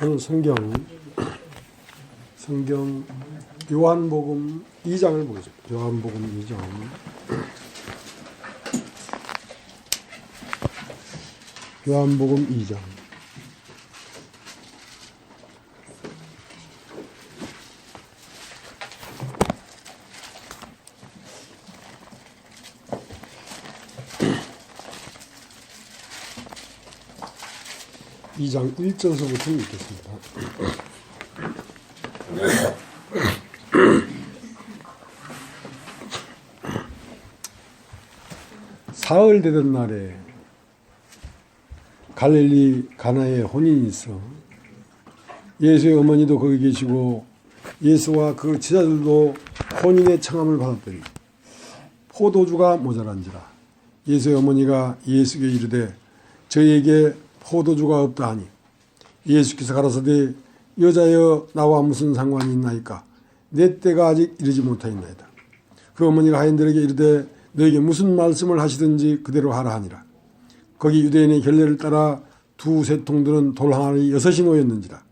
오늘 성경 요한복음 2장을 보겠습니다. 요한복음 2장. 요한복음 2장. 이 장 1절서부터 읽겠습니다. 사흘 되던 날에 갈릴리 가나에 혼인이 있어 예수의 어머니도 거기 계시고 예수와 그 제자들도 혼인의 청함을 받았더니 포도주가 모자란지라. 예수의 어머니가 예수께 이르되 저희에게 포도주가 없다 하니 예수께서 가라사대 여자여 나와 무슨 상관이 있나이까 내 때가 아직 이르지 못하였나이다. 그 어머니가 하인들에게 이르되 너에게 무슨 말씀을 하시든지 그대로 하라 하니라. 거기 유대인의 결례를 따라 두세 통들은 돌 항아리 6이 놓였는지라.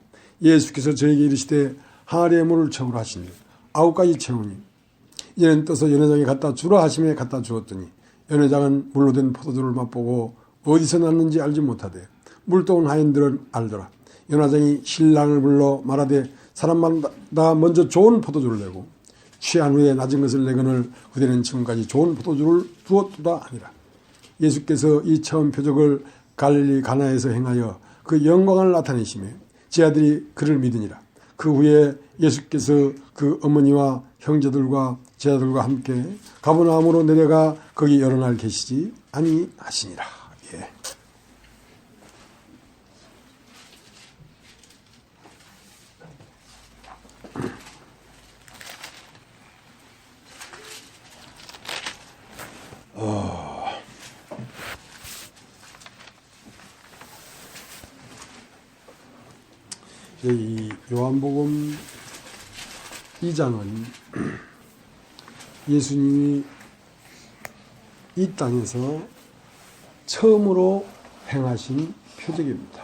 예수께서 저에게 이르시되 항아리에 물을 채우라 하시니 9가지 채우니 이제는 떠서 연회장에 갖다 주라 하심에 갖다 주었더니 연회장은 물로 된 포도주를 맛보고 어디서 났는지 알지 못하되 물동은 하인들은 알더라. 연회장이 신랑을 불러 말하되 사람마다 먼저 좋은 포도주를 내고 취한 후에 낮은 것을 내거늘 그대는 지금까지 좋은 포도주를 두었도다 하니라. 예수께서 이 처음 표적을 갈릴리 가나에서 행하여 그 영광을 나타내시며 제자들이 그를 믿으니라. 그 후에 예수께서 그 어머니와 형제들과 제자들과 함께 가버나움으로 내려가 거기 여러 날 계시지 아니하시니라. 예. 이 요한복음 2장은 예수님이 이 땅에서 처음으로 행하신 표적입니다.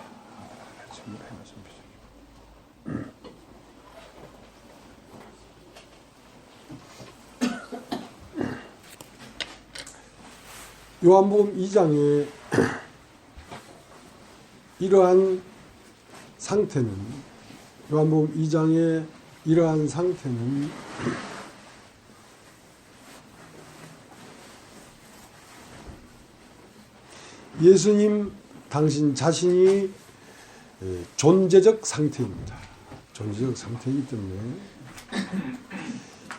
요한복음 2장에 이러한 상태는 요한복음 2장의 이러한 상태는 예수님 당신 자신이 존재적 상태입니다. 존재적 상태이기 때문에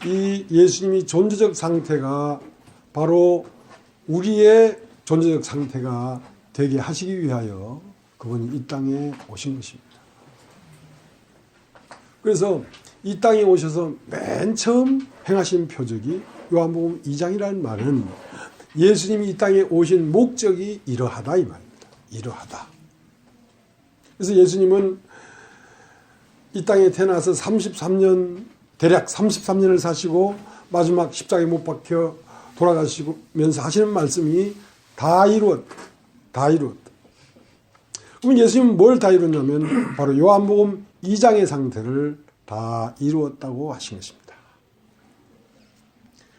이 예수님이 존재적 상태가 바로 우리의 존재적 상태가 되게 하시기 위하여 그분이 이 땅에 오신 것입니다. 그래서 이 땅에 오셔서 맨 처음 행하신 표적이 요한복음 2장이라는 말은 예수님이 이 땅에 오신 목적이 이러하다 이 말입니다. 이러하다. 그래서 예수님은 이 땅에 태어나서 33년 대략 33년을 사시고 마지막 십자가에 못 박혀 돌아가시면서 하시는 말씀이 다 이루었다. 다 이루었다. 그럼 예수님은 뭘 다 이뤘냐면 바로 요한복음 2장의 상태를 다 이루었다고 하신 것입니다.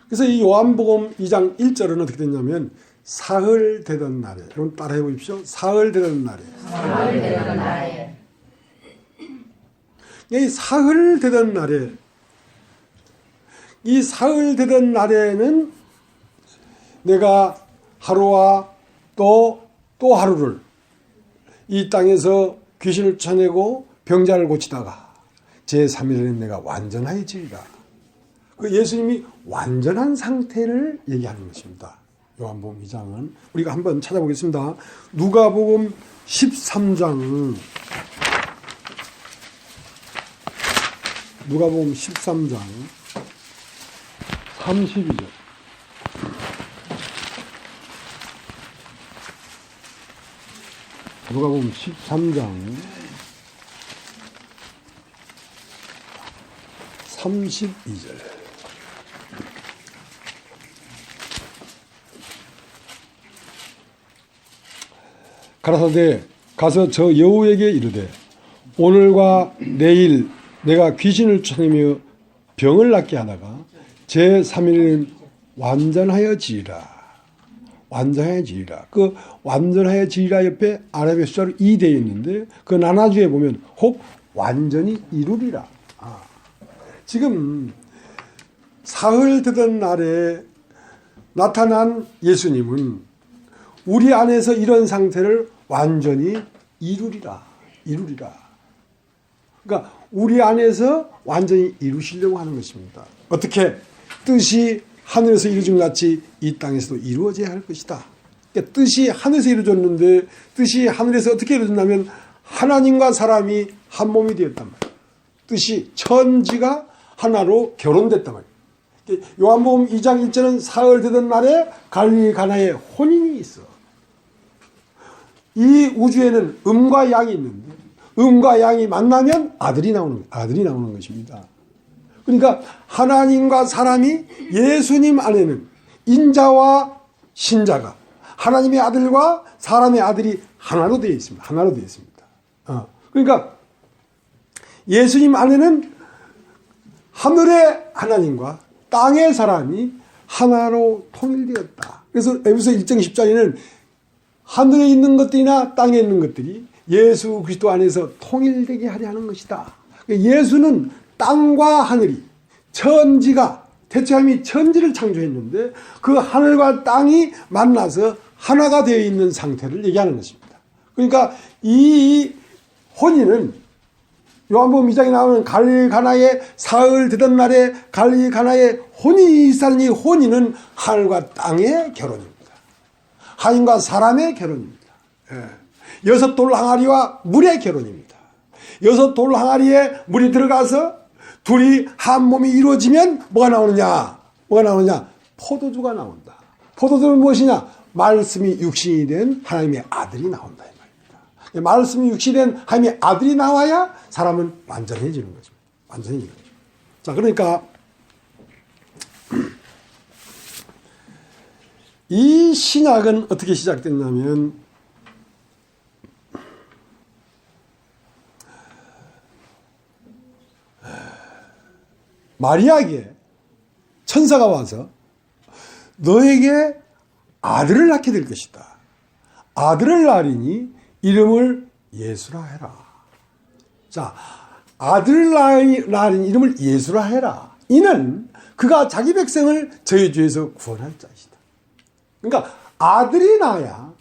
그래서 이 요한복음 2장 1절은 어떻게 됐냐면 사흘 되던 날에, 여러분 따라해 보십시오. 사흘 되던 날에. 사흘 되던 날에. 이 사흘 되던 날에, 이 사흘 되던 날에는 내가 하루와 또 하루를 이 땅에서 귀신을 쫓아내고 병자를 고치다가 제3일에는 내가 완전해지리라. 그 예수님이 완전한 상태를 얘기하는 것입니다. 요한복음 2장은 우리가 한번 찾아보겠습니다. 누가복음 13장 누가복음 13장 32절 누가복음 13장 32절 가라사대 가서 저 여우에게 이르되 오늘과 내일 내가 귀신을 쫓아내며 병을 낫게 하다가 제3일에는 완전하여지리라. 완전하여지리라. 그 완전하여지리라 옆에 아랍의 숫자로 2 되어 있는데 그 나나주에 보면 혹 완전히 이루리라. 지금 사흘 되던 날에 나타난 예수님은 우리 안에서 이런 상태를 완전히 이루리라. 그러니까 우리 안에서 완전히 이루시려고 하는 것입니다. 어떻게? 뜻이 하늘에서 이루어진 것 같이 이 땅에서도 이루어져야 할 것이다. 그러니까 뜻이 하늘에서 이루어졌는데 뜻이 하늘에서 어떻게 이루어졌냐면 하나님과 사람이 한 몸이 되었단 말이에요. 뜻이 천지가 하나로 결혼됐단 말이에요. 요한복음 2장 1절은 사흘 되던 날에 갈릴리 가나에 혼인이 있어. 이 우주에는 음과 양이 있는데 음과 양이 만나면 아들이 나오는 것입니다. 그러니까 하나님과 사람이 예수님 안에는 인자와 신자가 하나님의 아들과 사람의 아들이 하나로 되어 있습니다. 그러니까 예수님 안에는 하늘의 하나님과 땅의 사람이 하나로 통일되었다. 그래서 에베소 1장 10절에는 하늘에 있는 것들이나 땅에 있는 것들이 예수 그리스도 안에서 통일되게 하려 하는 것이다. 예수는 땅과 하늘이 천지가 태초하나님이 천지를 창조했는데 그 하늘과 땅이 만나서 하나가 되어 있는 상태를 얘기하는 것입니다. 그러니까 이 혼인은 요한복음 2장에 나오는 갈릴리 가나에 사흘 되던 날에 갈릴리 가나에 혼인이 있었는 이 혼인은 하늘과 땅의 결혼입니다. 하나님과 사람의 결혼입니다. 6돌 항아리와 물의 결혼입니다. 6돌 항아리에 물이 들어가서 둘이 한 몸이 이루어지면 뭐가 나오느냐? 포도주가 나온다. 포도주는 무엇이냐? 말씀이 육신이 된 하나님의 아들이 나온다. 말씀이 육신이 된 하나님의 아들이 나와야 사람은 완전해지는 거죠. 자, 그러니까 이 신약은 어떻게 시작됐냐면 마리아에게 천사가 와서 너에게 아들을 낳게 될 것이다. 아들을 낳으리니 이름을 예수라 해라. 자, 아들을 낳으리니 이름을 예수라 해라. 이는 그가 자기 백성을 저희 죄에서 구원할 자이시다. 그러니까 아들이 나야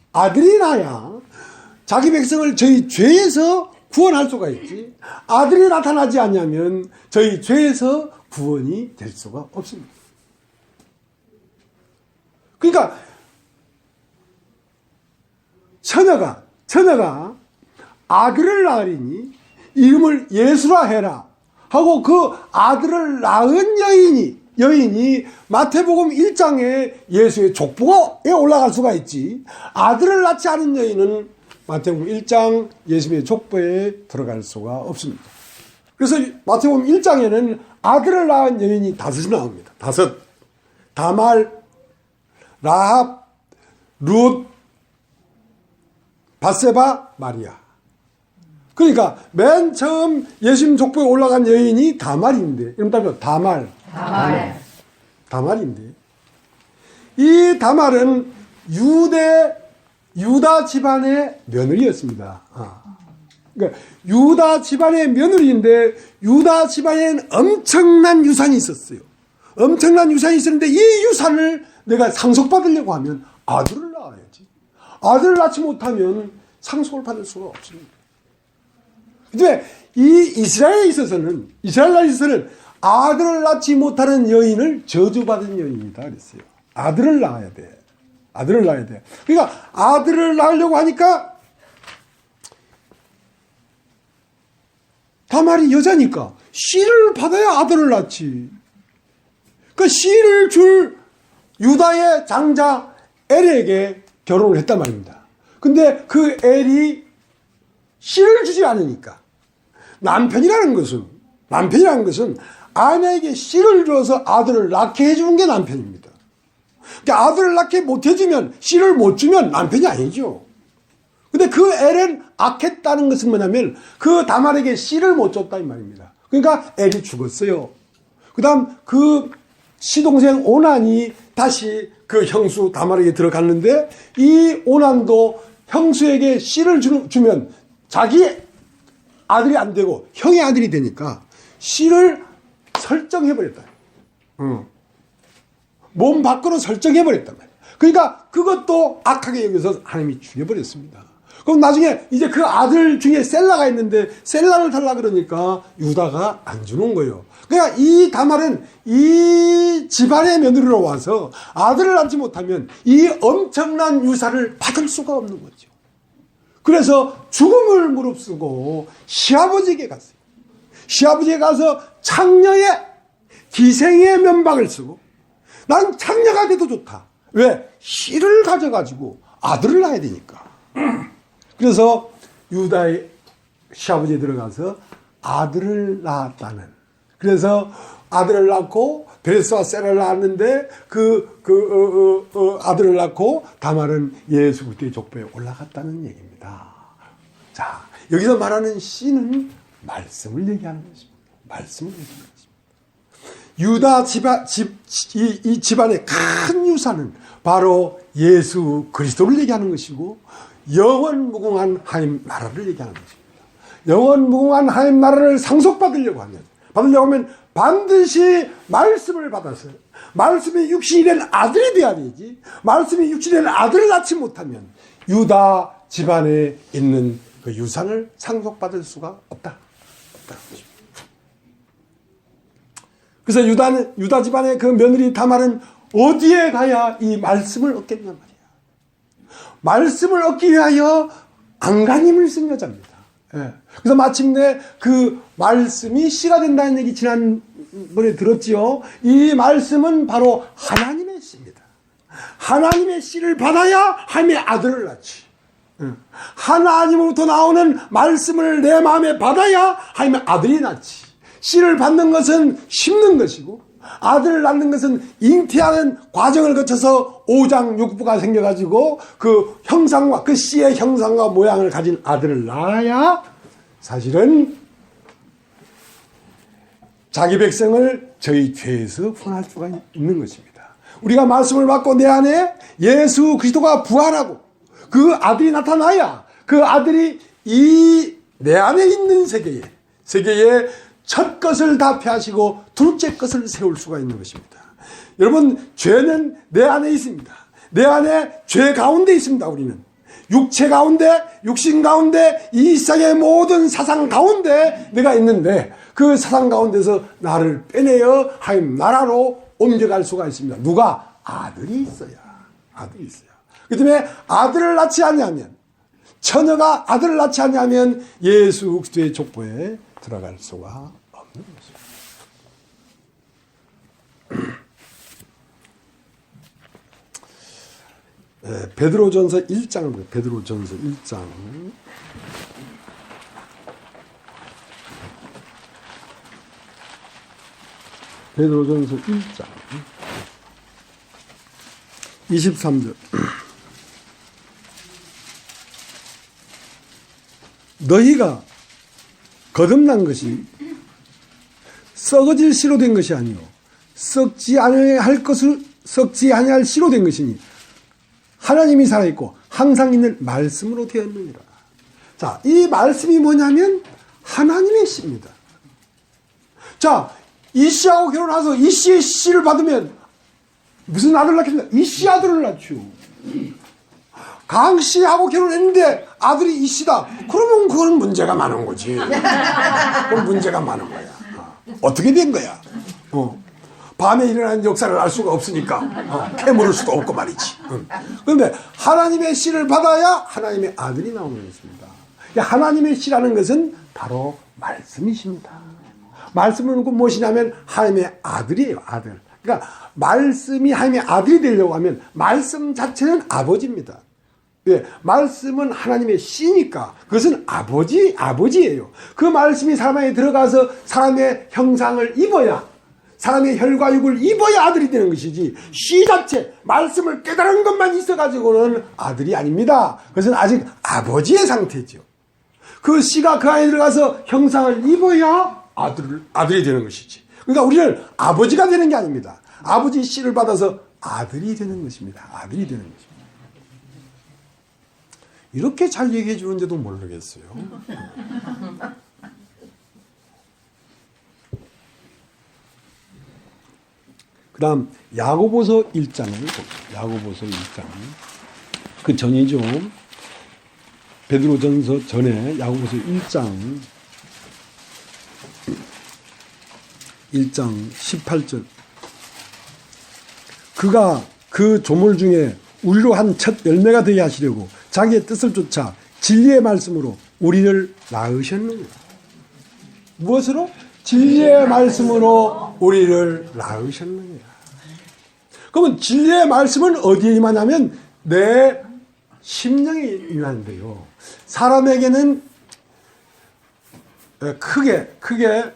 자기 백성을 저희 죄에서 구원할 수가 있지. 아들이 나타나지 않냐면 저희 죄에서 구원이 될 수가 없습니다. 그러니까 처녀가 아들을 낳으리니 이름을 예수라 해라 하고 그 아들을 낳은 여인이 마태복음 1장에 예수의 족보에 올라갈 수가 있지. 아들을 낳지 않은 여인은 마태복음 1장 예수의 족보에 들어갈 수가 없습니다. 그래서 마태복음 1장에는 아들을 낳은 여인이 5이 나옵니다. 5. 다말, 라합, 룻, 바세바, 마리아. 그러니까 맨 처음 예수님 족보에 올라간 여인이 다말인데, 이름 따로 다말인데, 이 다말은 유다 집안의 며느리였습니다. 그러니까 유다 집안의 며느리인데 유다 집안에는 엄청난 유산이 있었어요. 엄청난 유산이 있었는데 이 유산을 내가 상속받으려고 하면 아들을 낳아야지. 아들을 낳지 못하면 상속을 받을 수가 없습니다. 근데 이 이스라엘에 있어서는 아들을 낳지 못하는 여인을 저주받은 여인이다 그랬어요. 아들을 낳아야 돼. 그러니까 아들을 낳으려고 하니까 다말이 여자니까 씨를 받아야 아들을 낳지. 그 씨를 줄 유다의 장자 엘에게 결혼을 했단 말입니다. 근데 그 엘이 씨를 주지 않으니까 남편이라는 것은 아내에게 씨를 줘서 아들을 낳게 해주는 게 남편입니다. 그러니까 아들을 낳게 못 해주면 씨를 못 주면 남편이 아니죠. 근데 그 엘은 악했다는 것은 뭐냐면 그 다말에게 씨를 못 줬다 이 말입니다. 그러니까 엘이 죽었어요. 그 다음 그 시동생 오난이 다시 그 형수 다말에게 들어갔는데 이 오난도 형수에게 씨를 주면 자기 아들이 안 되고 형의 아들이 되니까 씨를 설정해버렸다. 몸 밖으로 설정해버렸단 말이에요. 그러니까 그것도 악하게 여기서 하나님이 죽여버렸습니다. 그럼 나중에 이제 그 아들 중에 셀라가 있는데 셀라를 달라 그러니까 유다가 안 주는 거예요. 그러니까 이 다말은 이 집안의 며느리로 와서 아들을 낳지 못하면 이 엄청난 유산을 받을 수가 없는 거죠. 그래서 죽음을 무릅쓰고 시아버지에게 갔어요. 시아버지에 가서 창녀의 기생의 면박을 쓰고 나는 창녀가 돼도 좋다. 왜? 씨를 가져가지고 아들을 낳아야 되니까. 그래서 유다의 시아버지에 들어가서 아들을 낳았다는. 그래서 아들을 낳고 베레스와 세라를 낳았는데 아들을 낳고 다말은 예수 그리스도의 족보에 올라갔다는 얘기입니다. 자, 여기서 말하는 씨는 말씀을 얘기하는 것입니다. 말씀을 얘기하는 것입니다. 유다 이 집안의 큰 유산은 바로 예수 그리스도를 얘기하는 것이고 영원 무궁한 하나님 나라를 얘기하는 것입니다. 영원 무궁한 하나님 나라를 상속받으려고 하면 반드시 말씀을 받아서 말씀이 육신이 된 아들이 돼야 되지. 말씀이 육신이 된 아들을 낳지 못하면 유다 집안에 있는 그 유산을 상속받을 수가 없다. 그래서 유다 집안의 그 며느리 다말은 어디에 가야 이 말씀을 얻겠냐 말이야. 말씀을 얻기 위하여 안간힘을 쓴 여자입니다. 예. 그래서 마침내 그 말씀이 씨가 된다는 얘기 지난번에 들었지요. 이 말씀은 바로 하나님의 씨입니다. 하나님의 씨를 받아야 하나님의 아들을 낳지. 하나님으로부터 나오는 말씀을 내 마음에 받아야 하나님의 아들이 낳지. 씨를 받는 것은 심는 것이고 아들을 낳는 것은 잉태하는 과정을 거쳐서 오장육부가 생겨가지고 그 형상과 그 씨의 형상과 모양을 가진 아들을 낳아야 사실은 자기 백성을 저희 죄에서 구원할 수가 있는 것입니다. 우리가 말씀을 받고 내 안에 예수 그리스도가 부활하고 그 아들이 나타나야 그 아들이 이 내 안에 있는 세계에 첫 것을 다 폐하시고 둘째 것을 세울 수가 있는 것입니다. 여러분, 죄는 내 안에 있습니다. 내 안에 죄 가운데 있습니다. 우리는 육체 가운데, 육신 가운데, 이 세상의 모든 사상 가운데 내가 있는데 그 사상 가운데서 나를 빼내어 하나님 나라로 옮겨갈 수가 있습니다. 누가? 아들이 있어야. 아들이 있어야. 그 때문에 아들을 낳지 않냐면, 처녀가 아들을 낳지 않냐면 예수 그리스도의 족보에 들어갈 수가 없는 것입니다. 베드로전서 1장을 보세요. 베드로전서 1장. 베드로전서 1장 23절. 너희가 거듭난 것이 썩어질 씨로 된 것이 아니요 썩지 아니할 씨로 된 것이니 하나님이 살아있고 항상 있는 말씀으로 되었느니라. 자, 이 말씀이 뭐냐면 하나님의 씨입니다. 자, 이 씨하고 결혼해서 이 씨의 씨를 받으면 무슨 아들을 낳겠습니까? 이 씨 아들을 낳죠. 강 씨하고 결혼했는데 아들이 이 씨다. 그러면 그건 문제가 많은 거지. 그건 문제가 많은 거야. 어떻게 된 거야? 밤에 일어나는 역사를 알 수가 없으니까 캐물을 수도 없고 말이지. 그런데 하나님의 씨를 받아야 하나님의 아들이 나오는 것입니다. 하나님의 씨라는 것은 바로 말씀이십니다. 말씀은 무엇이냐면 하나님의 아들이에요. 아들. 그러니까 말씀이 하나님의 아들이 되려고 하면 말씀 자체는 아버지입니다. 네, 말씀은 하나님의 씨니까 그것은 아버지예요. 그 말씀이 사람 안에 들어가서 사람의 형상을 입어야 사람의 혈과 육을 입어야 아들이 되는 것이지 씨 자체 말씀을 깨달은 것만 있어가지고는 아들이 아닙니다. 그것은 아직 아버지의 상태죠. 그 씨가 그 안에 들어가서 형상을 입어야 아들이 되는 것이지. 그러니까 우리는 아버지가 되는 게 아닙니다. 아버지 씨를 받아서 아들이 되는 것입니다. 아들이 되는 것입니다. 이렇게 잘 얘기해 주는데도 모르겠어요. 그 다음 야고보서 1장을 봅시다. 야고보서 1장. 그 전이죠. 베드로전서 전에 야고보서 1장 18절. 그가 그 조물 중에 우리로 한 첫 열매가 되게 하시려고 자기의 뜻을 쫓아 진리의 말씀으로 우리를 낳으셨느니라. 무엇으로? 진리의 말씀으로 우리를 낳으셨느니라. 그러면 진리의 말씀은 어디에 임하냐면 내 심령에 임하는데요. 사람에게는 크게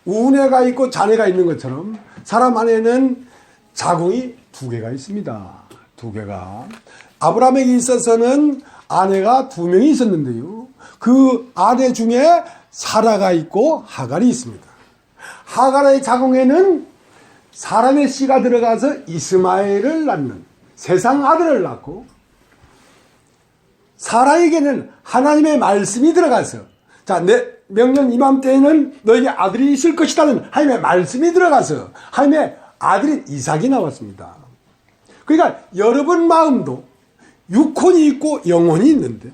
우뇌가 있고 자뇌가 있는 것처럼 사람 안에는 자궁이 2개가 있습니다. 2개가. 아브라함에게 있어서는 아내가 2명이 있었는데요. 그 아내 중에 사라가 있고 하갈이 있습니다. 하갈의 자궁에는 사람의 씨가 들어가서 이스마엘을 낳는 세상 아들을 낳고, 사라에게는 하나님의 말씀이 들어가서, 자, 내 명년 이맘때에는 너에게 아들이 있을 것이라는 하나님의 말씀이 들어가서 하나님의 아들인 이삭이 나왔습니다. 그러니까 여러분 마음도 육혼이 있고 영혼이 있는데,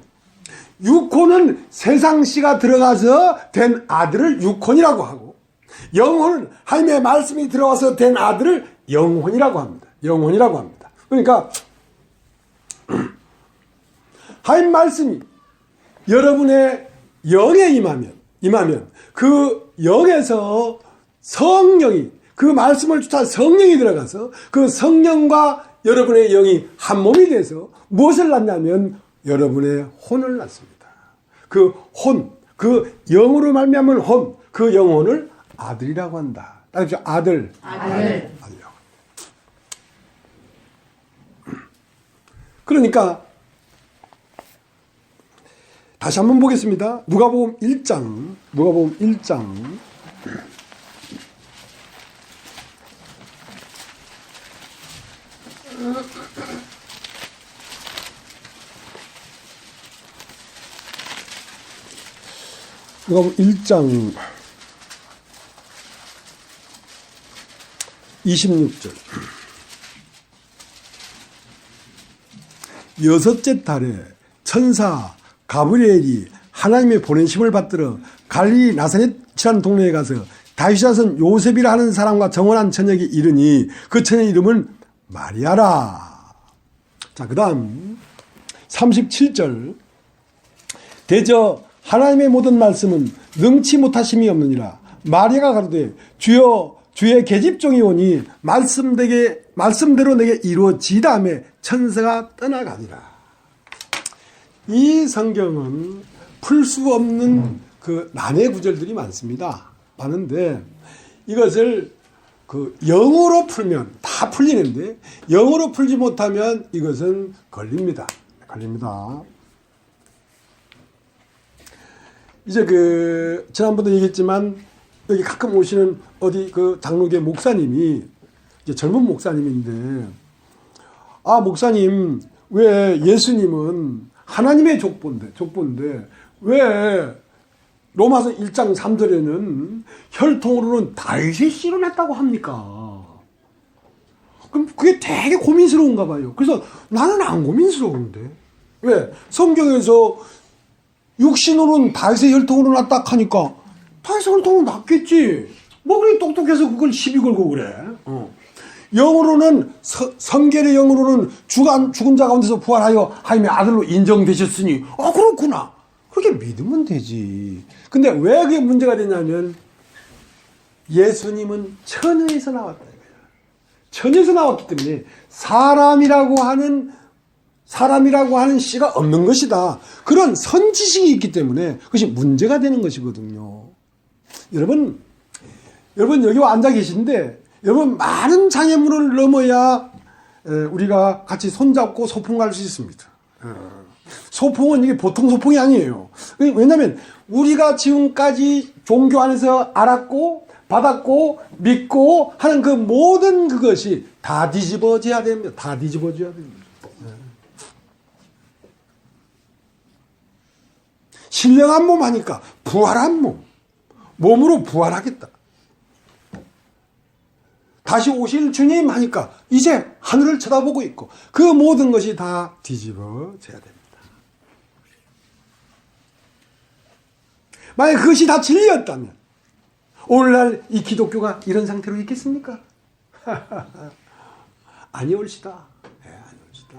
육혼은 세상 씨가 들어가서 된 아들을 육혼이라고 하고, 영혼은 하나님의 말씀이 들어와서 된 아들을 영혼이라고 합니다. 영혼이라고 합니다. 그러니까 하나님 말씀이 여러분의 영에 임하면 그 영에서 성령이, 그 말씀을 쫓아 성령이 들어가서 그 성령과 여러분의 영이 한 몸이 돼서 무엇을 낳냐면 여러분의 혼을 낳습니다. 그 혼, 그 영으로 말미암은 혼, 그 영혼을 아들이라고 한다. 따라서 아들. 아들이라고. 그러니까 다시 한번 보겠습니다. 누가복음 1장. 누가복음 1장. 누가복음 1장 26절. 여섯째 달에 천사 가브리엘이 하나님의 보내심을 받들어 갈릴리 나사렛이라는 동네에 가서 다윗의 자손 요셉이라 하는 사람과 정혼한 처녀에게 이르니 그 처녀의 이름은 마리아라. 자, 그 다음 37절. 대저 하나님의 모든 말씀은 능치 못하심이 없느니라. 마리아가 가로되 주여 주의 계집종이 오니 말씀대로 내게 이루어지다음에 천사가 떠나가니라. 이 성경은 풀 수 없는 그 난해 구절들이 많은데 이것을 그 영어로 풀면 다 풀리는데 영어로 풀지 못하면 이것은 걸립니다. 이제 그 지난번도 얘기했지만 여기 가끔 오시는 어디 그 장로교 목사님이 이제 젊은 목사님인데, 아, 목사님, 왜 예수님은 하나님의 족보인데 왜 로마서 1장 3절에는 혈통으로는 다윗의 씨로 났다고 합니까? 그럼 그게 되게 고민스러운가 봐요. 그래서 나는 안 고민스러운데. 왜? 성경에서 육신으로는 다윗의 혈통으로 났다 하니까 다윗의 혈통으로 났겠지. 뭐 그렇게 똑똑해서 그걸 시비 걸고 그래. 영으로는 성결의 영으로는 죽은 자 가운데서 부활하여 하나님의 아들로 인정되셨으니 그렇구나. 그렇게 믿으면 되지. 근데 왜 그게 문제가 되냐면 예수님은 처녀에서 나왔다 이거야. 처녀에서 나왔기 때문에 사람이라고 하는 씨가 없는 것이다. 그런 선지식이 있기 때문에 그것이 문제가 되는 것이거든요. 여러분 여기 앉아 계신데 여러분, 많은 장애물을 넘어야 우리가 같이 손잡고 소풍 갈 수 있습니다. 소풍은 이게 보통 소풍이 아니에요. 왜냐하면 우리가 지금까지 종교 안에서 알았고 받았고 믿고 하는 그 모든 그것이 다 뒤집어져야 됩니다. 다 뒤집어져야 됩니다. 신령한 몸 하니까 부활한 몸, 몸으로 부활하겠다. 다시 오실 주님 하니까 이제 하늘을 쳐다보고 있고 그 모든 것이 다 뒤집어져야 됩니다. 만약 그것이 다 진리였다면 오늘날 이 기독교가 이런 상태로 있겠습니까? 아니올시다. 네, 아니올시다.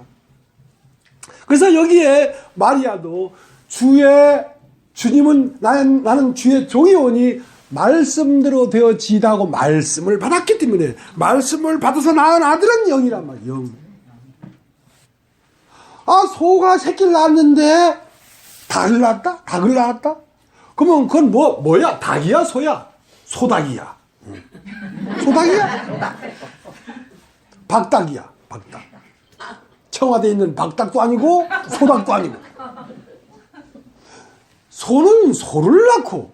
그래서 여기에 마리아도 주님은 나는 주의 종이 오니 말씀대로 되어지다 하고 말씀을 받았기 때문에 말씀을 받아서 낳은 아들은 영이란 말이에요. 영. 소가 새끼를 낳았는데 닭을 낳았다? 닭을 낳았다? 그러면 그건 뭐야? 닭이야? 소야? 소닭이야. 소닭이야? 박닭이야. 박닭. 청와대에 있는 박닭도 아니고 소닭도 아니고. 소는 소를 낳고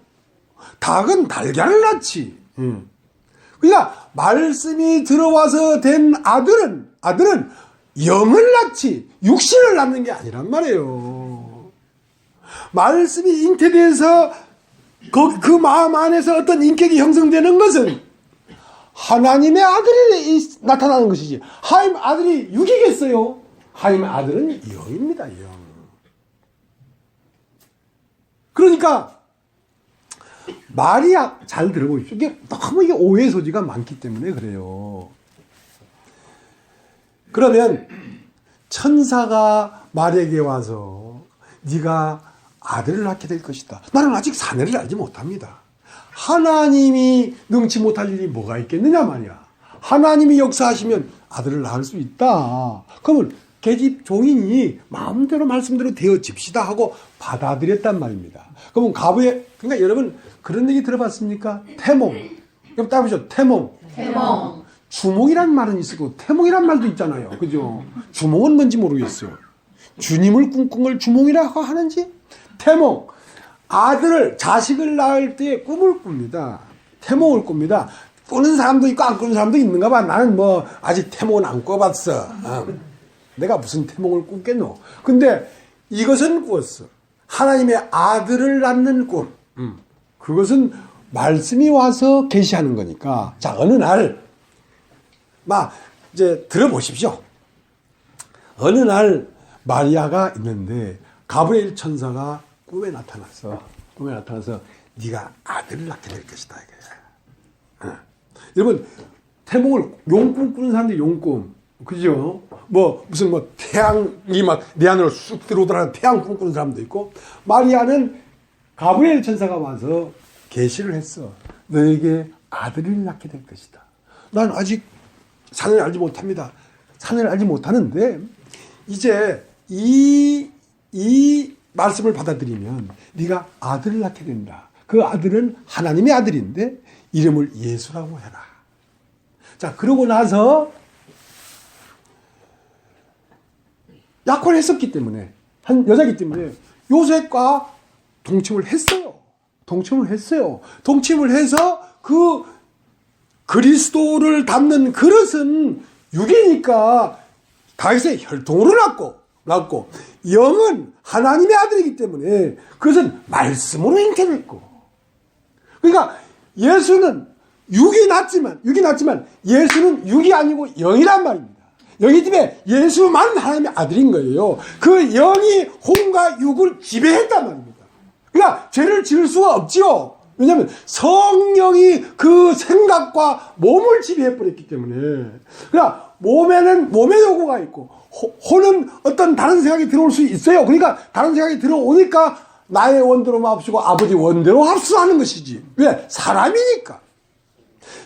닭은 달걀을 낳지. 그러니까 말씀이 들어와서 된 아들은 영을 낳지 육신을 낳는 게 아니란 말이에요. 말씀이 잉태돼서 그 마음 안에서 어떤 인격이 형성되는 것은 하나님의 아들이 나타나는 것이지 하나님 아들이 육이겠어요? 하나님의 아들은 영입니다. 영. 그러니까 마리아 잘 들어보십시오. 이게 너무 오해 소지가 많기 때문에 그래요. 그러면 천사가 마리아에게 와서 네가 아들을 낳게 될 것이다. 나는 아직 사내를 알지 못합니다. 하나님이 능치 못할 일이 뭐가 있겠느냐 말이야. 하나님이 역사하시면 아들을 낳을 수 있다. 그러면 계집 종인이 마음대로 말씀대로 되어집시다 하고 받아들였단 말입니다. 그러면 그러니까 여러분 그런 얘기 들어봤습니까? 태몽. 그럼 따보죠. 태몽. 주몽이란 말은 있어도 태몽이란 말도 있잖아요. 그죠? 주몽은 뭔지 모르겠어요. 주님을 꿈꾼 주몽이라고 하는지? 태몽. 자식을 낳을 때 꿈을 꿉니다. 태몽을 꿉니다. 꾸는 사람도 있고 안 꾸는 사람도 있는가 봐. 나는 아직 태몽은 안 꿔봤어. 내가 무슨 태몽을 꿨겠노. 근데 이것은 꾸었어. 하나님의 아들을 낳는 꿈. 그것은 말씀이 와서 계시하는 거니까. 자, 어느 날 이제 들어보십시오. 어느 날 마리아가 있는데 가브리엘 천사가 꿈에 나타나서 네가 아들을 낳게 될 것이다. 여러분 태몽을 용꿈 꾸는 사람들이 용꿈. 그죠? 무슨 태양이 내 안으로 쑥 들어오더라는 태양 꿈꾸는 사람도 있고, 마리아는 가브리엘 천사가 와서 계시를 했어. 너에게 아들을 낳게 될 것이다. 난 아직 사내를 알지 못합니다. 사내를 알지 못하는데, 이제 이 말씀을 받아들이면 네가 아들을 낳게 된다. 그 아들은 하나님의 아들인데, 이름을 예수라고 해라. 자, 그러고 나서, 약혼했었기 때문에 한 여자이기 때문에 요셉과 동침을 했어요. 동침을 해서 그 그리스도를 담는 그릇은 육이니까 다윗의 혈통으로 낳고 영은 하나님의 아들이기 때문에 그것은 말씀으로 잉태됐고, 그러니까 예수는 육이 낳지만 예수는 육이 아니고 영이란 말입니다. 영이 때문에 예수만 하나님의 아들인 거예요. 그 영이 혼과 육을 지배했단 말입니다. 그러니까 죄를 지을 수가 없지요. 왜냐하면 성령이 그 생각과 몸을 지배해버렸기 때문에. 그러니까 몸의 요구가 있고 혼은 어떤 다른 생각이 들어올 수 있어요. 그러니까 다른 생각이 들어오니까 나의 원대로 마옵시고 아버지 원대로 합수하는 것이지. 왜? 사람이니까.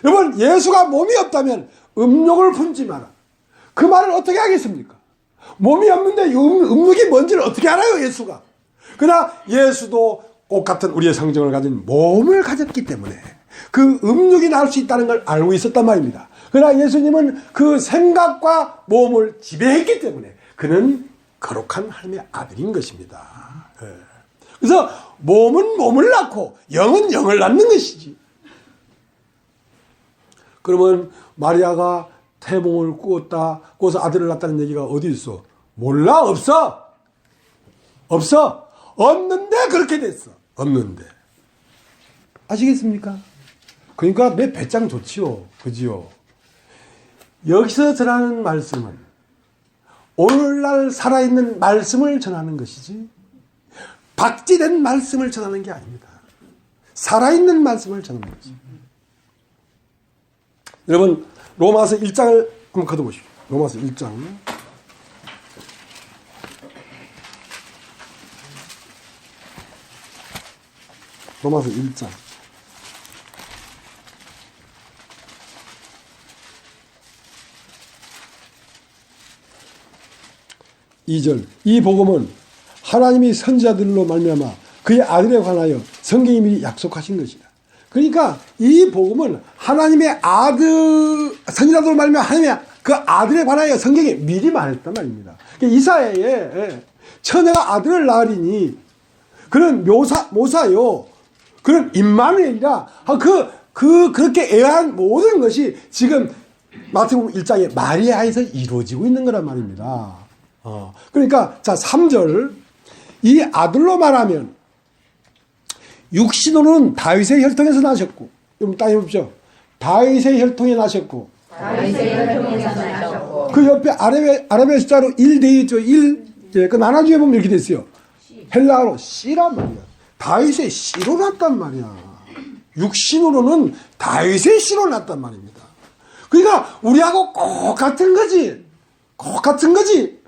여러분, 예수가 몸이 없다면 음욕을 품지 마라. 그 말을 어떻게 하겠습니까? 몸이 없는데 음욕이 뭔지를 어떻게 알아요, 예수가? 그러나 예수도 꽃 같은 우리의 성정을 가진 몸을 가졌기 때문에 그 음욕이 나올 수 있다는 걸 알고 있었단 말입니다. 그러나 예수님은 그 생각과 몸을 지배했기 때문에 그는 거룩한 하나님의 아들인 것입니다. 그래서 몸은 몸을 낳고 영은 영을 낳는 것이지. 그러면 마리아가 태몽을 꾸어서 아들을 낳았다는 얘기가 어디 있어? 몰라? 없어? 없어? 없는데 그렇게 됐어. 없는데. 아시겠습니까? 그러니까 내 배짱 좋지요. 그지요? 여기서 전하는 말씀은 오늘날 살아있는 말씀을 전하는 것이지 박지된 말씀을 전하는 게 아닙니다. 살아있는 말씀을 전하는 것입니다. 여러분 로마서 1장을 한번 걷어보십시오. 로마서 1장. 로마서 1장. 2절. 이 복음은 하나님이 선지자들로 말미암아 그의 아들에 관하여 성경이 미리 약속하신 것이다. 그러니까 이 복음은 하나님의 아들, 선지자들로 말미암아 하나님의 그 아들에 관하여 성경이 미리 말했단 말입니다. 그러니까 이사야에 처녀가 아들을 낳으리니 그런 모사요. 그런 임마누엘이라 그렇게 애한 모든 것이 지금 마태복음 1장에 마리아에서 이루어지고 있는 거란 말입니다. 그러니까 자 3절 이 아들로 말하면 육신으로는 다윗의 혈통에서 나셨고 좀 따져보십시오. 다윗의 혈통에 나셨고 그 옆에 아랍의 숫자로 1 되어 있죠. 1. 예, 그 나눠주에 보면 이렇게 됐어요. 헬라어로 씨란 말이야. 다윗의 씨로 났단 말이야. 육신으로는 다윗의 씨로 났단 말입니다. 그러니까 우리하고 꼭 같은 거지. 꼭 같은 거지.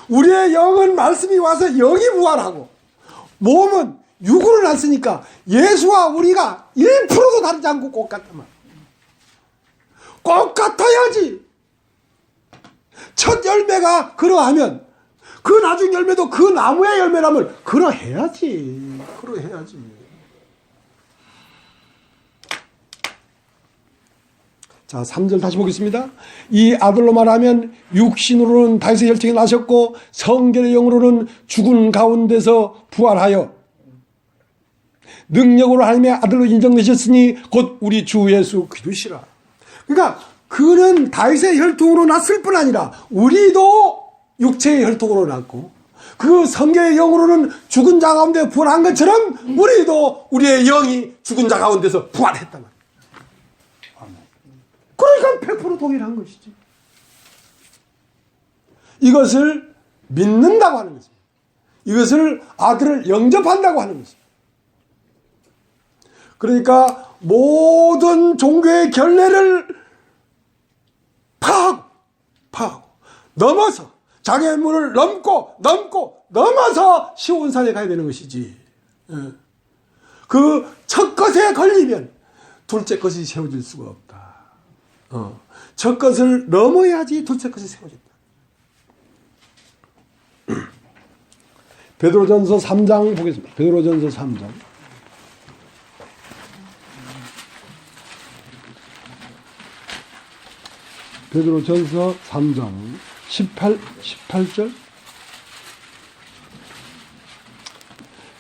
우리의 영은 말씀이 와서 영이 부활하고 몸은 육으로 났으니까 예수와 우리가 1%도 다르지 않고 꼭 같단 말이야. 꼭 같아야지. 첫 열매가 그러하면 그 나중 열매도 그 나무의 열매라면 그러해야지. 그러해야지. 자, 3절 다시 보겠습니다. 이 아들로 말하면 육신으로는 다윗의 혈통에 나셨고 성결의 영으로는 죽은 가운데서 부활하여 능력으로 하나님의 아들로 인정되셨으니 곧 우리 주 예수 그리스도시라. 그러니까 그는 다윗의 혈통으로 났을 뿐 아니라 우리도 육체의 혈통으로 났고 그 성결의 영으로는 죽은 자 가운데 부활한 것처럼 우리도 우리의 영이 죽은 자 가운데서 부활했단 말이야. 그러니까 100% 동일한 것이지. 이것을 믿는다고 하는 것입니다. 이것을 아들을 영접한다고 하는 것입니다. 그러니까 모든 종교의 결례를 파하고 넘어서 장애물을 넘어서 시온산에 가야 되는 것이지. 그 첫 것에 걸리면 둘째 것이 세워질 수가 없다. 첫 것을 넘어야지 둘째 것이 세워진다. 베드로전서 3장 보겠습니다. 베드로전서 3장. 베드로전서 3장 18절.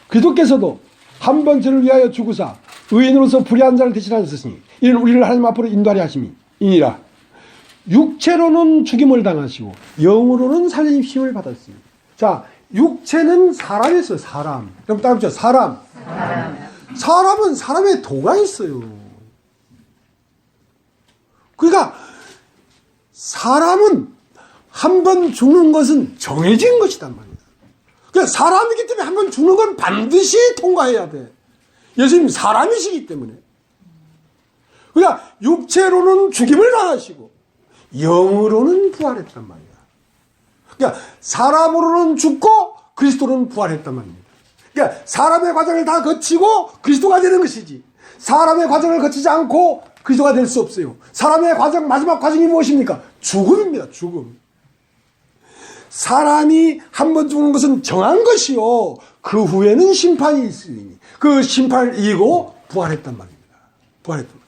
그리스도께서도 한 번 저를 위하여 죽으사 의인으로서 불의한 자를 대신하셨으니 이는 우리를 하나님 앞으로 인도하려 하심이니라. 육체로는 죽임을 당하시고 영으로는 살리심을 받았습니다. 자, 육체는 사람이었어요. 사람. 그럼 따라붙여. 사람. 사람은 사람의 도가 있어요. 그러니까 사람은 한 번 죽는 것은 정해진 것이단 말이야. 그러니까 사람이기 때문에 한 번 죽는 건 반드시 통과해야 돼. 예수님 사람이시기 때문에. 그러니까 육체로는 죽임을 당하시고 영으로는 부활했단 말이야. 그러니까 사람으로는 죽고 그리스도는 부활했단 말입니다. 그러니까 사람의 과정을 다 거치고 그리스도가 되는 것이지. 사람의 과정을 거치지 않고 그리스도가 될 수 없어요. 사람의 과정, 마지막 과정이 무엇입니까? 죽음입니다. 죽음. 사람이 한 번 죽는 것은 정한 것이요. 그 후에는 심판이 있으니 그 심판을 이기고 부활했단 말입니다. 부활했단 말입니다.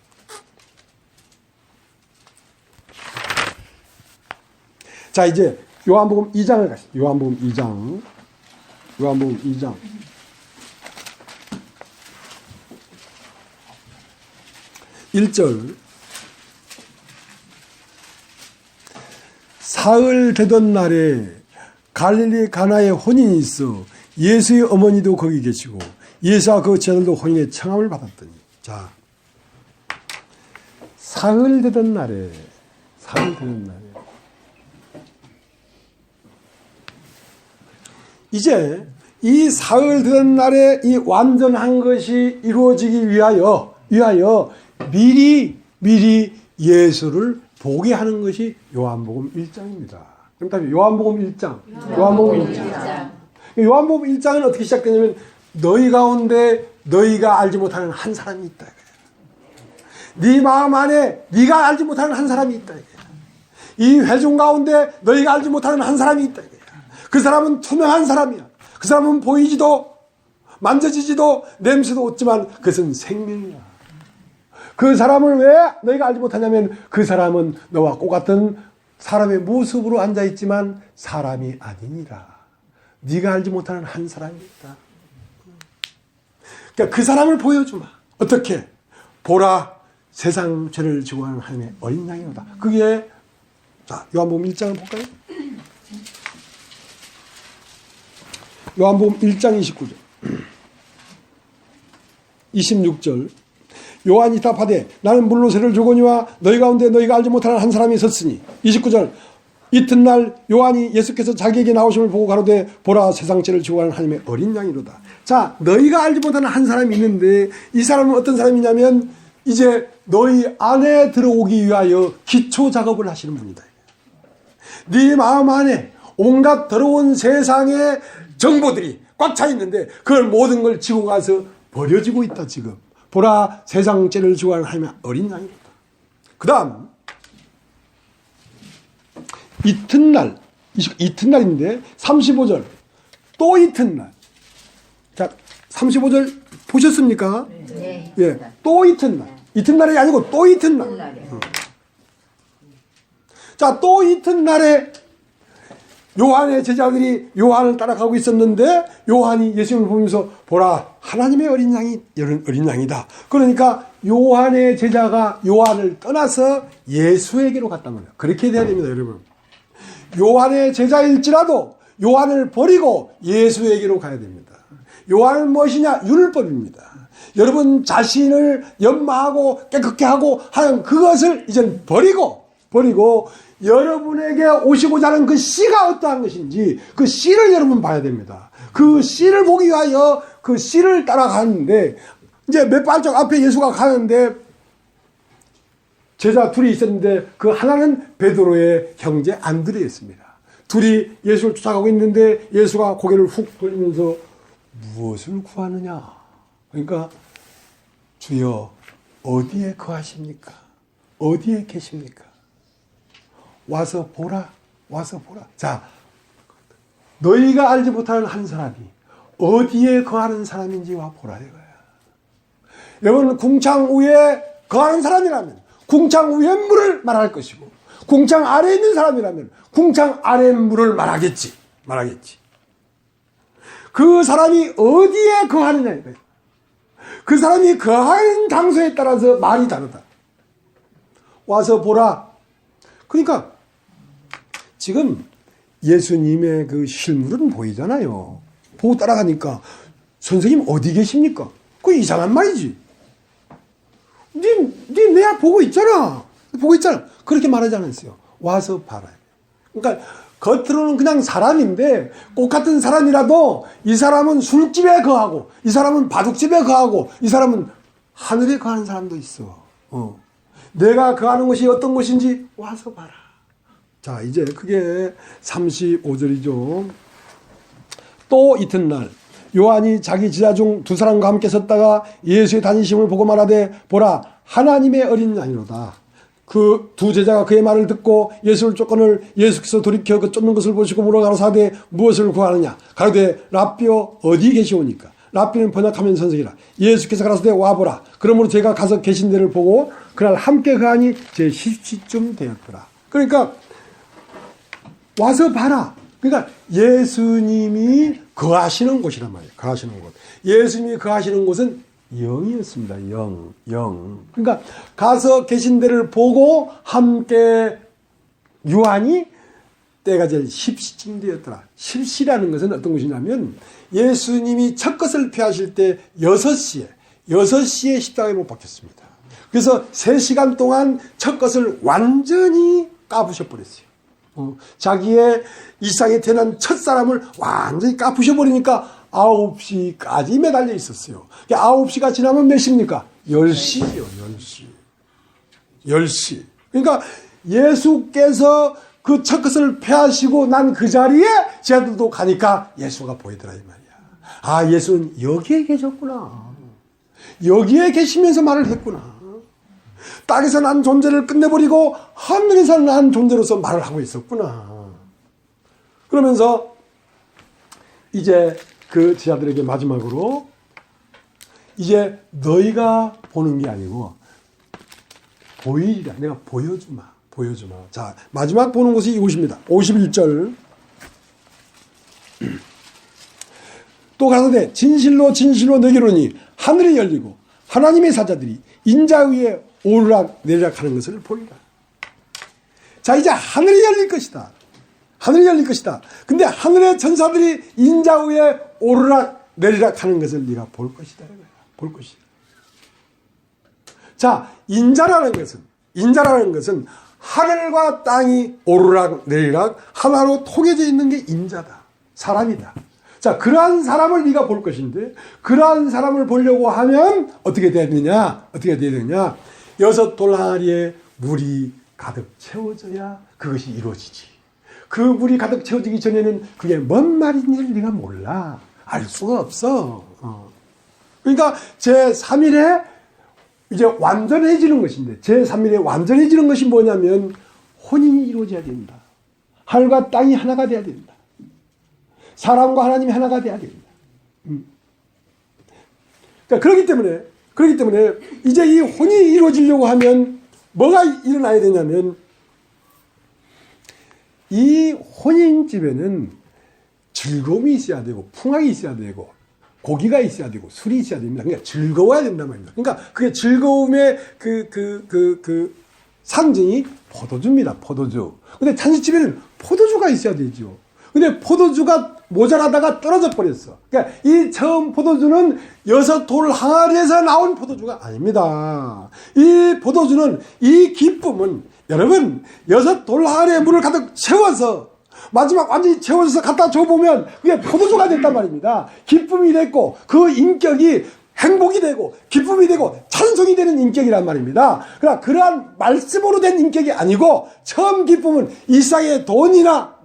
자, 이제 요한복음 2장을 가시죠. 요한복음 2장. 요한복음 2장. 1절. 사흘 되던 날에 갈릴리 가나에 혼인이 있어 예수의 어머니도 거기 계시고 예수와 그 제자들도 혼인의 청함을 받았더니. 자, 사흘 되던 날에 이제 이 사흘 되던 날에 이 완전한 것이 이루어지기 위하여 미리 예수를 보게 하는 것이 요한복음 1장입니다. 그럼 요한복음 1장. 요한복음 1장은 어떻게 시작되냐면 너희 가운데 너희가 알지 못하는 한 사람이 있다. 네 마음 안에 네가 알지 못하는 한 사람이 있다. 이 회중 가운데 너희가 알지 못하는 한 사람이 있다. 그 사람은 투명한 사람이야. 그 사람은 보이지도 만져지지도 냄새도 없지만 그것은 생명이야. 그 사람을 왜 너희가 알지 못하냐면 그 사람은 너와 똑같은 사람의 모습으로 앉아있지만 사람이 아니니라. 네가 알지 못하는 한 사람이 있다. 그러니까 그 사람을 보여주마. 어떻게? 보라, 세상 죄를 지고 가는 하나님의 어린 양이로다. 그게 자, 요한복음 1장을 볼까요? 요한복음 1장 29절 26절 요한이 답하되 나는 물로 세를 주거니와 너희 가운데 너희가 알지 못하는 한 사람이 있었으니 29절 이튿날 요한이 예수께서 자기에게 나오심을 보고 가로되 보라 세상 죄를 지고 가는 하나님의 어린 양이로다. 자, 너희가 알지 못하는 한 사람이 있는데 이 사람은 어떤 사람이냐면 이제 너희 안에 들어오기 위하여 기초 작업을 하시는 분이다. 네 마음 안에 온갖 더러운 세상의 정보들이 꽉 차 있는데 그걸 모든 걸 지고 가서 버려지고 있다. 지금 보라 세상 죄를 지고 가는 하나님의 어린 양이다. 그 다음 이튿날인데 35절 또 이튿날. 자, 35절 보셨습니까? 네. 예, 또 이튿날. 이튿날이 아니고 또 이튿날. 자, 또 이튿날에 요한의 제자들이 요한을 따라가고 있었는데 요한이 예수님을 보면서 보라 하나님의 어린 양이 이런 어린 양이다. 그러니까 요한의 제자가 요한을 떠나서 예수에게로 갔단 말이에요. 그렇게 돼야 됩니다, 여러분. 요한의 제자일지라도 요한을 버리고 예수에게로 가야 됩니다. 요한은 무엇이냐? 율법입니다. 여러분 자신을 연마하고 깨끗게 하고 하는 그것을 이제는 버리고 여러분에게 오시고자 하는 그 씨가 어떠한 것인지 그 씨를 여러분 봐야 됩니다. 그 씨를 보기 위하여 그 씨를 따라가는데 이제 몇 발짝 앞에 예수가 가는데 제자 둘이 있었는데 그 하나는 베드로의 형제 안드레였습니다. 둘이 예수를 쫓아가고 있는데 예수가 고개를 훅 돌리면서 무엇을 구하느냐? 그러니까 주여 어디에 거하십니까? 어디에 계십니까? 와서 보라. 자, 너희가 알지 못하는 한 사람이 어디에 거하는 사람인지 와 보라 이거야. 여러분 궁창 위에 거하는 사람이라면 궁창 위의 물을 말할 것이고 궁창 아래에 있는 사람이라면 궁창 아래의 물을 말하겠지. 그 사람이 어디에 거하느냐 이거야. 그 사람이 거하는 장소에 따라서 말이 다르다. 와서 보라. 그러니까 지금 예수님의 그 실물은 보이잖아요. 보고 따라가니까 선생님 어디 계십니까? 그거 이상한 말이지. 내 앞 보고 있잖아. 그렇게 말하지 않았어요. 와서 봐라. 그러니까 겉으로는 그냥 사람인데 똑같은 사람이라도 이 사람은 술집에 거하고 이 사람은 바둑집에 거하고 이 사람은 하늘에 거하는 사람도 있어. 내가 거하는 것이 어떤 것인지 와서 봐라. 자, 이제 그게 35절이죠. 또 이튿날 요한이 자기 제자 중 두 사람과 함께 섰다가 예수의 다니심을 보고 말하되 보라 하나님의 어린 양이로다. 그 두 제자가 그의 말을 듣고 예수를 쫓거늘 예수께서 돌이켜 그 쫓는 것을 보시고 물어 가로사대 무엇을 구하느냐? 가로되 라삐여 어디 계시오니까? 라삐는 번역하면 선생이라. 예수께서 가라사대 와보라. 그러므로 제가 가서 계신 데를 보고 그날 함께 가니 제 10시쯤 되었더라. 그러니까 와서 봐라. 그러니까 예수님이 거하시는 곳이란 말이에요. 거하시는 곳. 예수님이 거하시는 곳은 영이었습니다. 영. 그러니까 가서 계신 데를 보고 함께 유한이 때가 제일 십시쯤 되었더라. 십시라는 것은 어떤 것이냐면 예수님이 첫 것을 피하실 때 6시에 십자가에 못 박혔습니다. 그래서 3시간 동안 첫 것을 완전히 까부셔버렸어요. 자기의 이 세상에 태어난 첫 사람을 완전히 까부셔버리니까 9시까지 매달려 있었어요. 9시가 지나면 몇 시입니까? 10시요. 10시. 그러니까 예수께서 그 첫 것을 패하시고 난 그 자리에 제자들도 가니까 예수가 보이더라 이 말이야. 아, 예수는 여기에 계셨구나. 여기에 계시면서 말을 했구나. 땅에서 난 존재를 끝내버리고 하늘에서 난 존재로서 말을 하고 있었구나. 그러면서 이제 그 제자들에게 마지막으로 이제 너희가 보는 게 아니고 보이리라. 내가 보여주마. 자, 마지막 보는 것이 이곳입니다. 51절. 또 가라사대 진실로 너희로니 하늘이 열리고 하나님의 사자들이 인자 위에 오르락 내리락 하는 것을 보리라. 자, 이제 하늘이 열릴 것이다. 근데 하늘의 천사들이 인자 위에 오르락 내리락 하는 것을 네가 볼 것이다. 볼 것이다. 자, 인자라는 것은 하늘과 땅이 오르락 내리락 하나로 통해져 있는 게 인자다. 사람이다. 자, 그러한 사람을 네가 볼 것인데 그러한 사람을 보려고 하면 어떻게 돼야 되느냐? 6 돌항아리에 물이 가득 채워져야 그것이 이루어지지. 그 물이 가득 채워지기 전에는 그게 뭔 말인지를 네가 몰라. 알 수가 없어. 그러니까 제3일에 이제 완전해지는 것인데 제3일에 완전해지는 것이 뭐냐면 혼인이 이루어져야 된다. 하늘과 땅이 하나가 돼야 된다. 사람과 하나님이 하나가 돼야 된다. 그러니까 그렇기 때문에 이제 이 혼인이 이루어지려고 하면 뭐가 일어나야 되냐면 이 혼인집에는 즐거움이 있어야 되고 풍악이 있어야 되고 고기가 있어야 되고 술이 있어야 됩니다. 그러니까 즐거워야 된단 말입니다. 그러니까 그게 즐거움의 그 상징이 포도주입니다. 포도주. 근데 잔치집에는 포도주가 있어야 되죠. 근데 포도주가 모자라다가 떨어져 버렸어. 그러니까 이 처음 포도주는 6 돌 항아리에서 나온 포도주가 아닙니다. 이 포도주는, 이 기쁨은 여러분 6 돌 항아리에 물을 가득 채워서 마지막 완전히 채워져서 갖다 줘보면 그게 포도주가 됐단 말입니다. 기쁨이 됐고 그 인격이 행복이 되고 기쁨이 되고 찬송이 되는 인격이란 말입니다. 그러나 그러한 말씀으로 된 인격이 아니고 처음 기쁨은 이 세상의 돈이나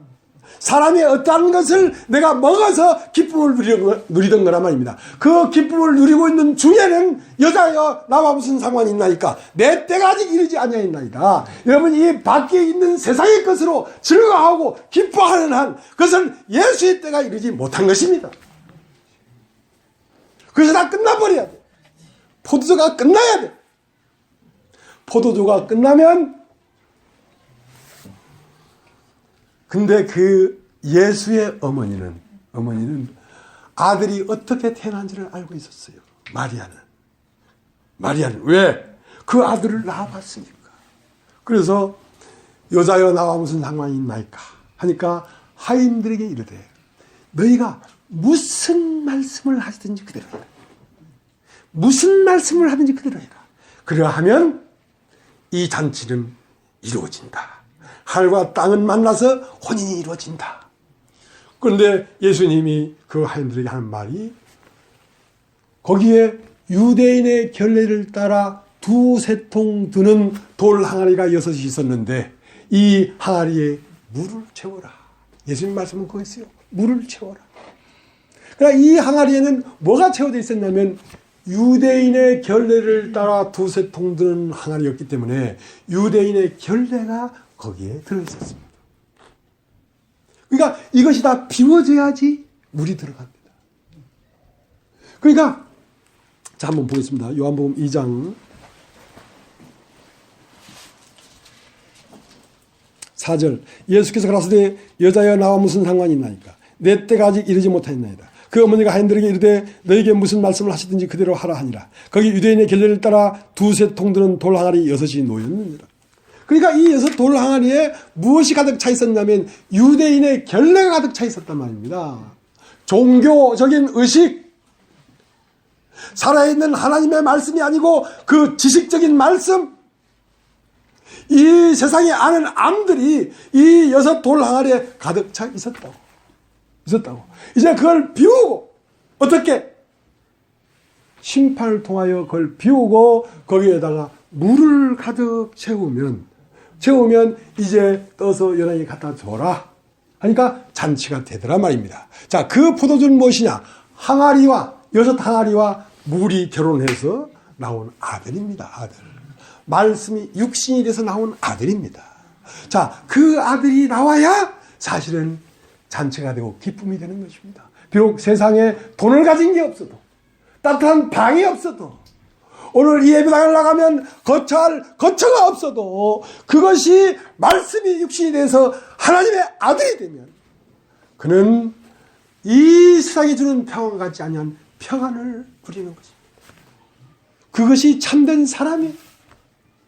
사람의 어떠한 것을 내가 먹어서 기쁨을 누리던 거란 말입니다. 그 기쁨을 누리고 있는 중에는 여자여 나와 무슨 상관이 있나이까? 내 때가 아직 이르지 아니하였나이다. 여러분, 이 밖에 있는 세상의 것으로 즐거워하고 기뻐하는 한 그것은 예수의 때가 이르지 못한 것입니다. 그래서 다 끝나버려야 돼. 포도주가 끝나야 돼. 포도주가 끝나면 근데 그 예수의 어머니는 아들이 어떻게 태어난지를 알고 있었어요. 마리아는 왜? 그 아들을 낳아봤으니까. 그래서 여자여 나와 무슨 상관이 있나이까 하니까 하인들에게 이르되 너희가 무슨 말씀을 하시든지 그대로 해라. 무슨 말씀을 하든지 그대로 해라. 그러하면 이 잔치는 이루어진다. 하늘과 땅은 만나서 혼인이 이루어진다. 그런데 예수님이 그 하인들에게 하는 말이 거기에 유대인의 결례를 따라 2-3통 드는 돌 항아리가 6이 있었는데 이 항아리에 물을 채워라. 예수님 말씀은 그거였어요. 물을 채워라. 그러나 이 항아리에는 뭐가 채워져 있었냐면 유대인의 결례를 따라 2-3통 드는 항아리였기 때문에 유대인의 결례가 거기에 들어있었습니다. 그러니까 이것이 다 비워져야지 물이 들어갑니다. 그러니까 자, 한번 보겠습니다. 요한복음 2장 4절 예수께서 가라사대 여자여 나와 무슨 상관이 있나이까 내 때가 아직 이르지 못하였나이다. 그 어머니가 하인들에게 이르되 너에게 무슨 말씀을 하시든지 그대로 하라 하니라. 거기 유대인의 결례를 따라 두세 통드는 돌 항아리 6이 놓였느니라. 그러니까 이 6 돌 항아리에 무엇이 가득 차 있었냐면 유대인의 결례가 가득 차 있었단 말입니다. 종교적인 의식, 살아있는 하나님의 말씀이 아니고 그 지식적인 말씀, 이 세상에 아는 암들이 이 6 돌 항아리에 가득 차 있었다고. 이제 그걸 비우고 어떻게? 심판을 통하여 그걸 비우고 거기에다가 물을 가득 채우면 이제 떠서 연하게 갖다 줘라 하니까 잔치가 되더라 말입니다. 자, 그 포도주는 무엇이냐? 항아리와 6 항아리와 물이 결혼해서 나온 아들입니다. 아들. 말씀이 육신이 돼서 나온 아들입니다. 자, 그 아들이 나와야 사실은 잔치가 되고 기쁨이 되는 것입니다. 비록 세상에 돈을 가진 게 없어도 따뜻한 방이 없어도 오늘 이 예배당을 나가면 거처할 거처가 없어도 그것이 말씀이 육신이 돼서 하나님의 아들이 되면 그는 이 세상이 주는 평안과 같지 아니한 평안을 누리는 것입니다. 그것이 참된 사람이에요.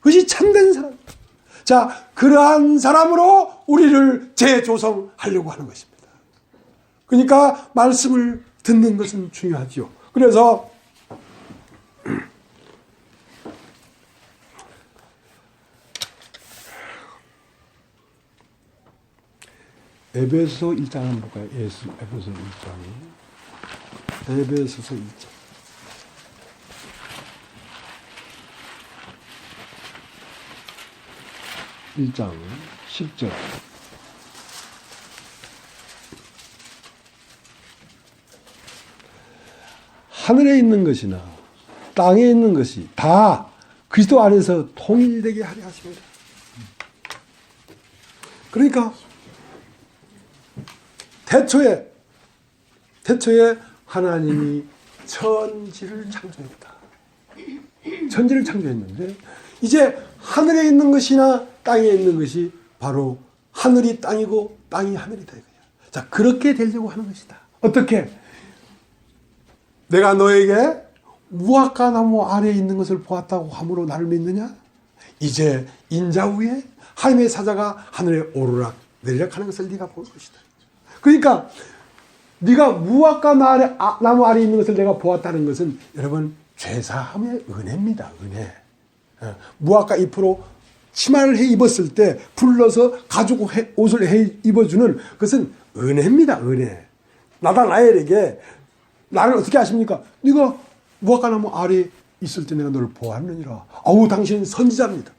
그것이 참된 사람. 자, 그러한 사람으로 우리를 재조성하려고 하는 것입니다. 그러니까 말씀을 듣는 것은 중요하지요. 그래서 에베소서 1장 한번 볼까요? 에베소서 1장. 에베소서 1장. 1장 10절. 하늘에 있는 것이나 땅에 있는 것이 다 그리스도 안에서 통일되게 하려 하십니다. 그러니까 태초에 하나님이 천지를 창조했다. 천지를 창조했는데 이제 하늘에 있는 것이나 땅에 있는 것이 바로 하늘이 땅이고 땅이 하늘이다 이거야. 자, 그렇게 되려고 하는 것이다. 어떻게? 내가 너에게 무화과 나무 아래에 있는 것을 보았다고 함으로 나를 믿느냐? 이제 인자 후에 하나님의 사자가 하늘에 오르락 내리락 하는 것을 네가 볼 것이다. 그러니까 네가 무화과 나무 아래에 있는 것을 내가 보았다는 것은 여러분 죄사함의 은혜입니다. 은혜. 무화과 잎으로 치마를 해 입었을 때 불러서 가지고 옷을 해 입어주는 그것은 은혜입니다. 은혜. 나다나엘에게 나를 어떻게 아십니까? 네가 무화과 나무 아래에 있을 때 내가 너를 보았느니라. 아우, 당신은 선지자입니다.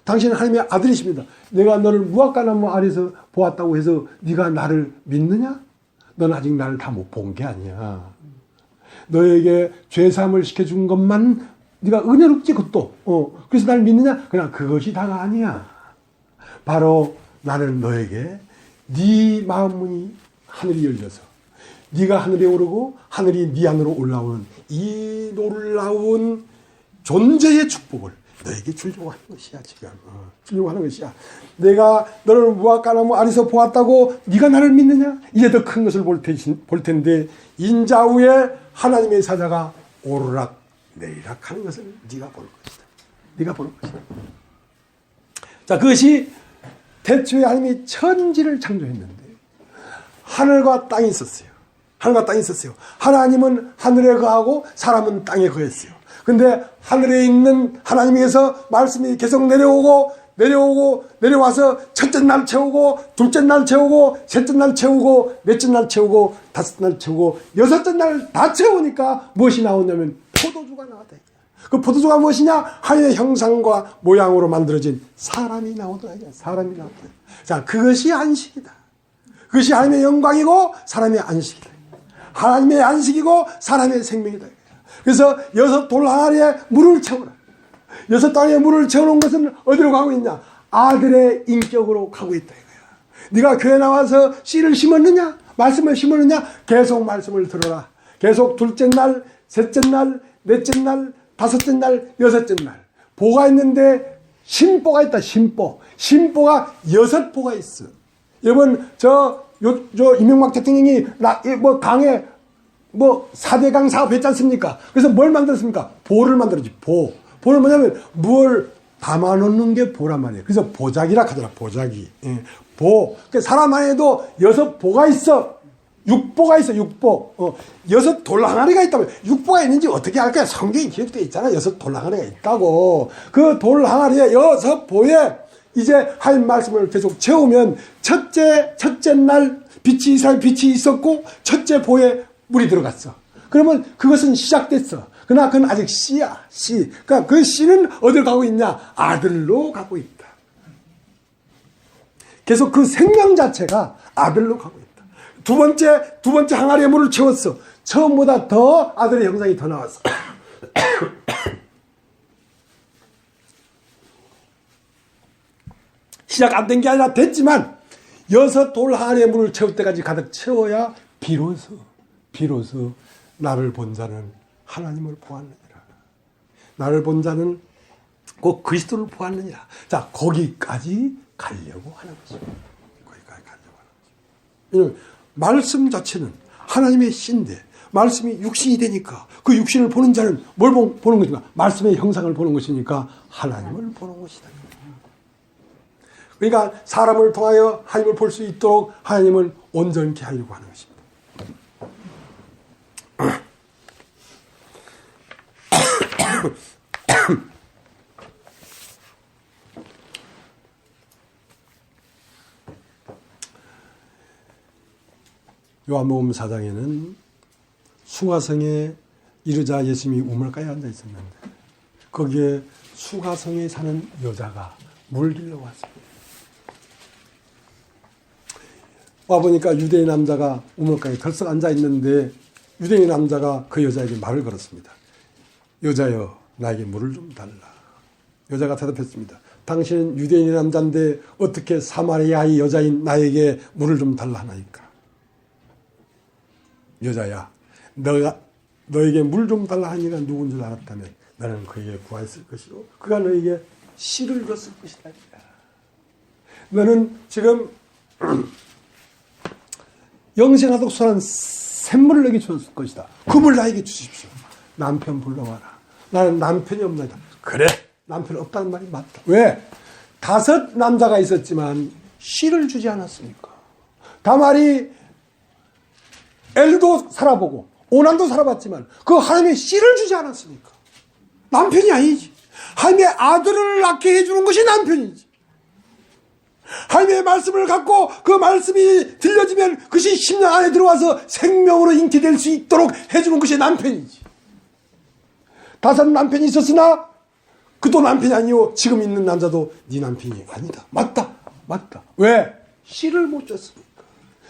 당신은 하나님의 아들이십니다. 내가 너를 무화과 나무 아래에서 보았다고 해서 네가 나를 믿느냐? 넌 아직 나를 다 못 본 게 아니야. 너에게 죄사함을 시켜준 것만 네가 은혜롭지 그것도. 그래서 나를 믿느냐? 그냥 그것이 다가 아니야. 바로 나는 너에게 네 마음 문이 하늘이 열려서 네가 하늘에 오르고 하늘이 네 안으로 올라오는 이 놀라운 존재의 축복을 너에게 주려고 하는 것이야. 지금 주려고 하는 것이야. 내가 너를 무화과 나무 아래서 보았다고 네가 나를 믿느냐? 이제 더 큰 것을 볼 텐데 인자 후에 하나님의 사자가 오르락 내리락 하는 것을 네가 볼 것이다. 네가 볼 것이다. 자, 그것이 태초에 하나님이 천지를 창조했는데 하늘과 땅이 있었어요. 하늘과 땅이 있었어요. 하나님은 하늘에 거하고 사람은 땅에 거했어요. 근데 하늘에 있는 하나님께서 말씀이 계속 내려와서 첫째 날 채우고 둘째 날 채우고 셋째 날 채우고 넷째 날 채우고 다섯째 날 채우고 여섯째 날 다 채우니까 무엇이 나오냐면 포도주가 나왔다. 그 포도주가 무엇이냐? 하나님의 형상과 모양으로 만들어진 사람이 나오더라. 사람이 나오더라. 자, 그것이 안식이다. 그것이 하나님의 영광이고 사람의 안식이다. 하나님의 안식이고 사람의 생명이다. 그래서 6 돌 항아리에 물을 채우라. 6 땅에 물을 채우는 것은 어디로 가고 있냐? 아들의 인격으로 가고 있다 이거야. 네가 교회 나와서 씨를 심었느냐? 말씀을 심었느냐? 계속 말씀을 들어라. 계속 둘째 날, 셋째 날, 넷째 날, 다섯째 날, 여섯째 날 보가 있는데 심보가 있다. 심보가 6보가 있어. 여러분 저 이명박 대통령이 강에 4대강 사업 했지 않습니까? 그래서 뭘 만들었습니까? 보를 만들었지. 보는 뭐냐면 뭘 담아놓는 게 보란 말이에요. 그래서 보자기라 하더라. 보자기. 예. 보. 그러니까 사람 안에도 6보가 있어. 6보가 있어. 6보. 6 돌항아리가 있다면 6보가 있는지 어떻게 알까요? 성경에 기록되어 있잖아. 6 돌항아리가 있다고. 그 돌항아리에 6보에 이제 할 말씀을 계속 채우면 첫째 날 이스라엘 빛이 있었고 첫째 보에 물이 들어갔어. 그러면 그것은 시작됐어. 그러나 그건 아직 씨야. 씨. 그러니까 그 씨는 어디로 가고 있냐? 아들로 가고 있다. 계속 그 생명 자체가 아들로 가고 있다. 두 번째 항아리에 물을 채웠어. 처음보다 더 아들의 형상이 더 나왔어. 시작 안 된 게 아니라 됐지만 6 돌 항아리에 물을 채울 때까지 가득 채워야 비로소 나를 본 자는 하나님을 보았느니라. 나를 본 자는 곧 그리스도를 보았느니라. 자, 거기까지 가려고 하는 것입니다. 거기까지 가려고 하는 것입니다. 왜냐하면 말씀 자체는 하나님의 씨인데 말씀이 육신이 되니까 그 육신을 보는 자는 뭘 보는 것인가? 말씀의 형상을 보는 것이니까 하나님을 보는 것이다. 그러니까 사람을 통하여 하나님을 볼 수 있도록 하나님은 온전케 하려고 하는 것입니다. 요한복음 4장에는 수가성에 이르자 예수님이 우물가에 앉아 있었는데 거기에 수가성에 사는 여자가 물길러 왔습니다. 와보니까 유대인 남자가 우물가에 덜썩 앉아 있는데 유대인 남자가 그 여자에게 말을 걸었습니다. 여자여, 나에게 물을 좀 달라. 여자가 대답했습니다. 당신은 유대인 남자인데 어떻게 사마리아의 여자인 나에게 물을 좀 달라 하나이까? 여자야, 너에게 물 좀 달라 하니까 누군 줄 알았다면 나는 그에게 구하였을 것이고 그가 너에게 씨를 줬을 것이다. 너는 지금 영생하도록 선한 샘물을 내게 주었을 것이다. 그 물 나에게 주십시오. 남편 불러와라. 나는 남편이 없나이다. 그래, 남편 없다는 말이 맞다. 왜? 5 남자가 있었지만 씨를 주지 않았습니까? 다말이 엘도 살아보고 오난도 살아봤지만 그 하나님의 씨를 주지 않았습니까? 남편이 아니지. 하나님의 아들을 낳게 해주는 것이 남편이지. 하나님의 말씀을 갖고 그 말씀이 들려지면 그것이 10년 안에 들어와서 생명으로 잉태될 수 있도록 해주는 것이 남편이지. 5 남편이 있었으나 그도 남편이 아니오. 지금 있는 남자도 네 남편이 아니다. 맞다. 왜? 씨를 못 줬습니까?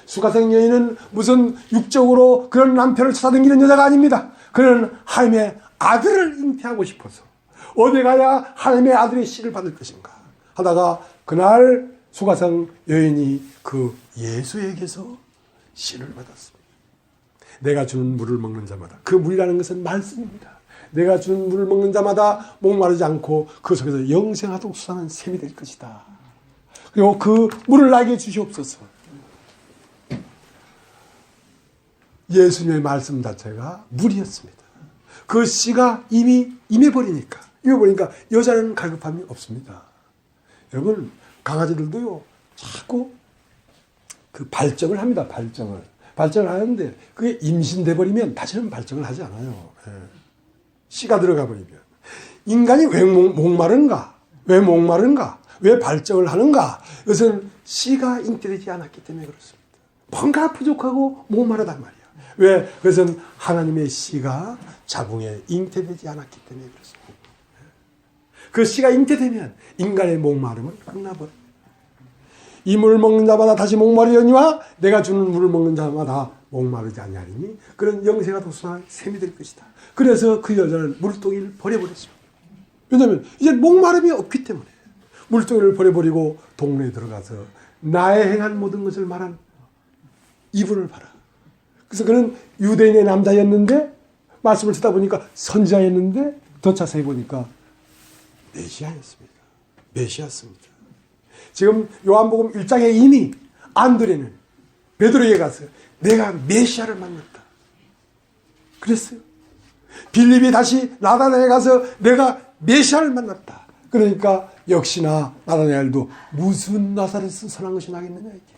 수가성 여인은 무슨 육적으로 그런 남편을 찾아다니는 여자가 아닙니다. 그는 하나님의 아들을 잉태하고 싶어서 어디 가야 하나님의 아들의 씨를 받을 것인가 하다가 그날 수가성 여인이 그 예수에게서 씨를 받았습니다. 내가 주는 물을 먹는 자마다, 그 물이라는 것은 말씀입니다. 내가 주는 물을 먹는 자마다 목마르지 않고 그 속에서 영생하도록 수상한 샘이 될 것이다. 그리고 그 물을 나에게 주시옵소서. 예수님의 말씀 자체가 물이었습니다. 그 씨가 이미 임해버리니까 여자는 갈급함이 없습니다. 여러분, 강아지들도요 자꾸 그 발정을 합니다. 발정을 하는데 그게 임신돼 버리면 다시는 발정을 하지 않아요. 씨가 들어가 버리면. 인간이 왜 목마른가? 왜 발정을 하는가? 이것은 씨가 잉태되지 않았기 때문에 그렇습니다. 뭔가 부족하고 목마르단 말이야. 왜? 그것은 하나님의 씨가 자궁에 잉태되지 않았기 때문에 그렇습니다. 그 씨가 잉태되면 인간의 목마름은 끝나버려요. 이 물을 먹는 자마다 다시 목마르려니와 내가 주는 물을 먹는 자마다 목마르지 아니하리니 그런 영생과 도수나 샘이 될 것이다. 그래서 그 여자는 물동이를 버려버렸습니다. 왜냐하면 이제 목마름이 없기 때문에 물동이를 버려버리고 동네에 들어가서 나의 행한 모든 것을 말한 이분을 봐라. 그래서 그는 유대인의 남자였는데 말씀을 듣다 보니까 선지자였는데 더 자세히 보니까 메시아였습니다. 메시아였습니다. 지금 요한복음 1장에 이미 안드레는 베드로에게 가서 내가 메시아를 만났다 그랬어요. 빌립이 다시 나다나엘에 가서 내가 메시아를 만났다. 그러니까 역시나 나다나엘도 무슨 나사렛에서 선한 것이 나겠느냐 이게.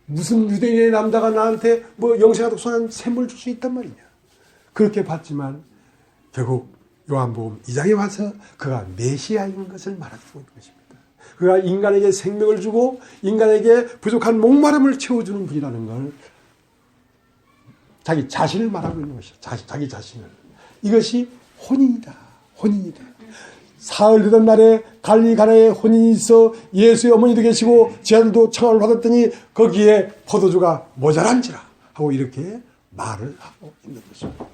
무슨 유대인의 남자가 나한테 뭐 영생하도록 선한 샘을 줄 수 있단 말이냐. 그렇게 봤지만 결국 요한복음 2장에 와서 그가 메시아인 것을 말하고 있는 것입니다. 그가 인간에게 생명을 주고 인간에게 부족한 목마름을 채워주는 분이라는 걸 자기 자신을 말하고 있는 것이죠. 자기 자신을. 이것이 혼인이다. 혼인이다. 사흘 되던 날에 갈릴리 가나에 혼인이 있어 예수의 어머니도 계시고 제자들도 청함을 받았더니 거기에 포도주가 모자란지라 하고 이렇게 말을 하고 있는 것입니다.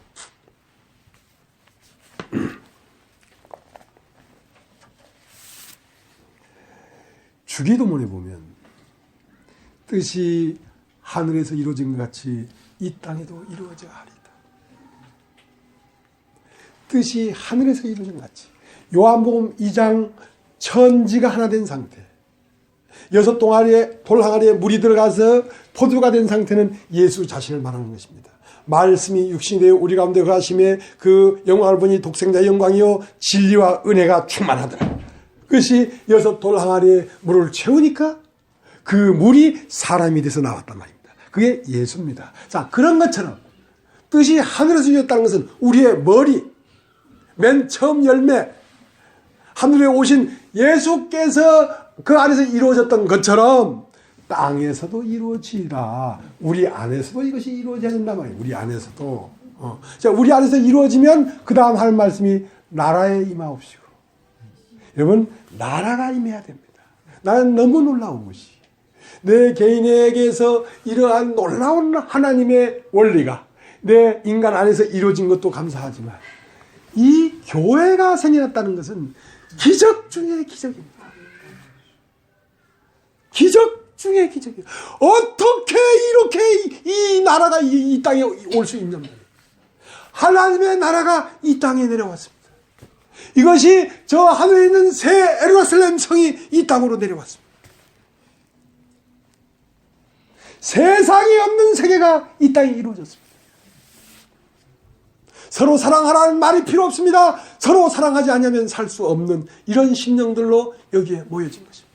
주기도문에 보면 뜻이 하늘에서 이루어진 것 같이 이 땅에도 이루어져 하리다. 뜻이 하늘에서 이루어진 것 같이. 요한복음 2장 천지가 하나 된 상태. 6 돌항아리에 물이 들어가서 포도가 된 상태는 예수 자신을 말하는 것입니다. 말씀이 육신이 되어 우리 가운데 거하심에 그 영광을 보니 독생자의 영광이요 진리와 은혜가 충만하더라. 그것이 6 돌항아리에 물을 채우니까 그 물이 사람이 돼서 나왔단 말입니다. 그게 예수입니다. 자, 그런 것처럼 뜻이 하늘에서 이루어졌다는 것은 우리의 머리, 맨 처음 열매, 하늘에 오신 예수께서 그 안에서 이루어졌던 것처럼 땅에서도 이루어지라. 우리 안에서도 이것이 이루어져야 된단 말이에요. 우리 안에서도. 자, 우리 안에서 이루어지면 그 다음 할 말씀이 나라에 임하옵시고. 여러분, 나라가 임해야 됩니다. 나는 너무 놀라운 것이 내 개인에게서 이러한 놀라운 하나님의 원리가 내 인간 안에서 이루어진 것도 감사하지만 이 교회가 생겨났다는 것은 기적 중의 기적입니다. 기적 중의 기적이에요. 어떻게 이렇게 이 나라가 이 땅에 올 수 있냐 말이에요. 하나님의 나라가 이 땅에 내려왔습니다. 이것이 저 하늘에 있는 새 예루살렘 성이 이 땅으로 내려왔습니다. 세상에 없는 세계가 이 땅에 이루어졌습니다. 서로 사랑하라는 말이 필요 없습니다. 서로 사랑하지 않으면 살 수 없는 이런 심령들로 여기에 모여진 것입니다.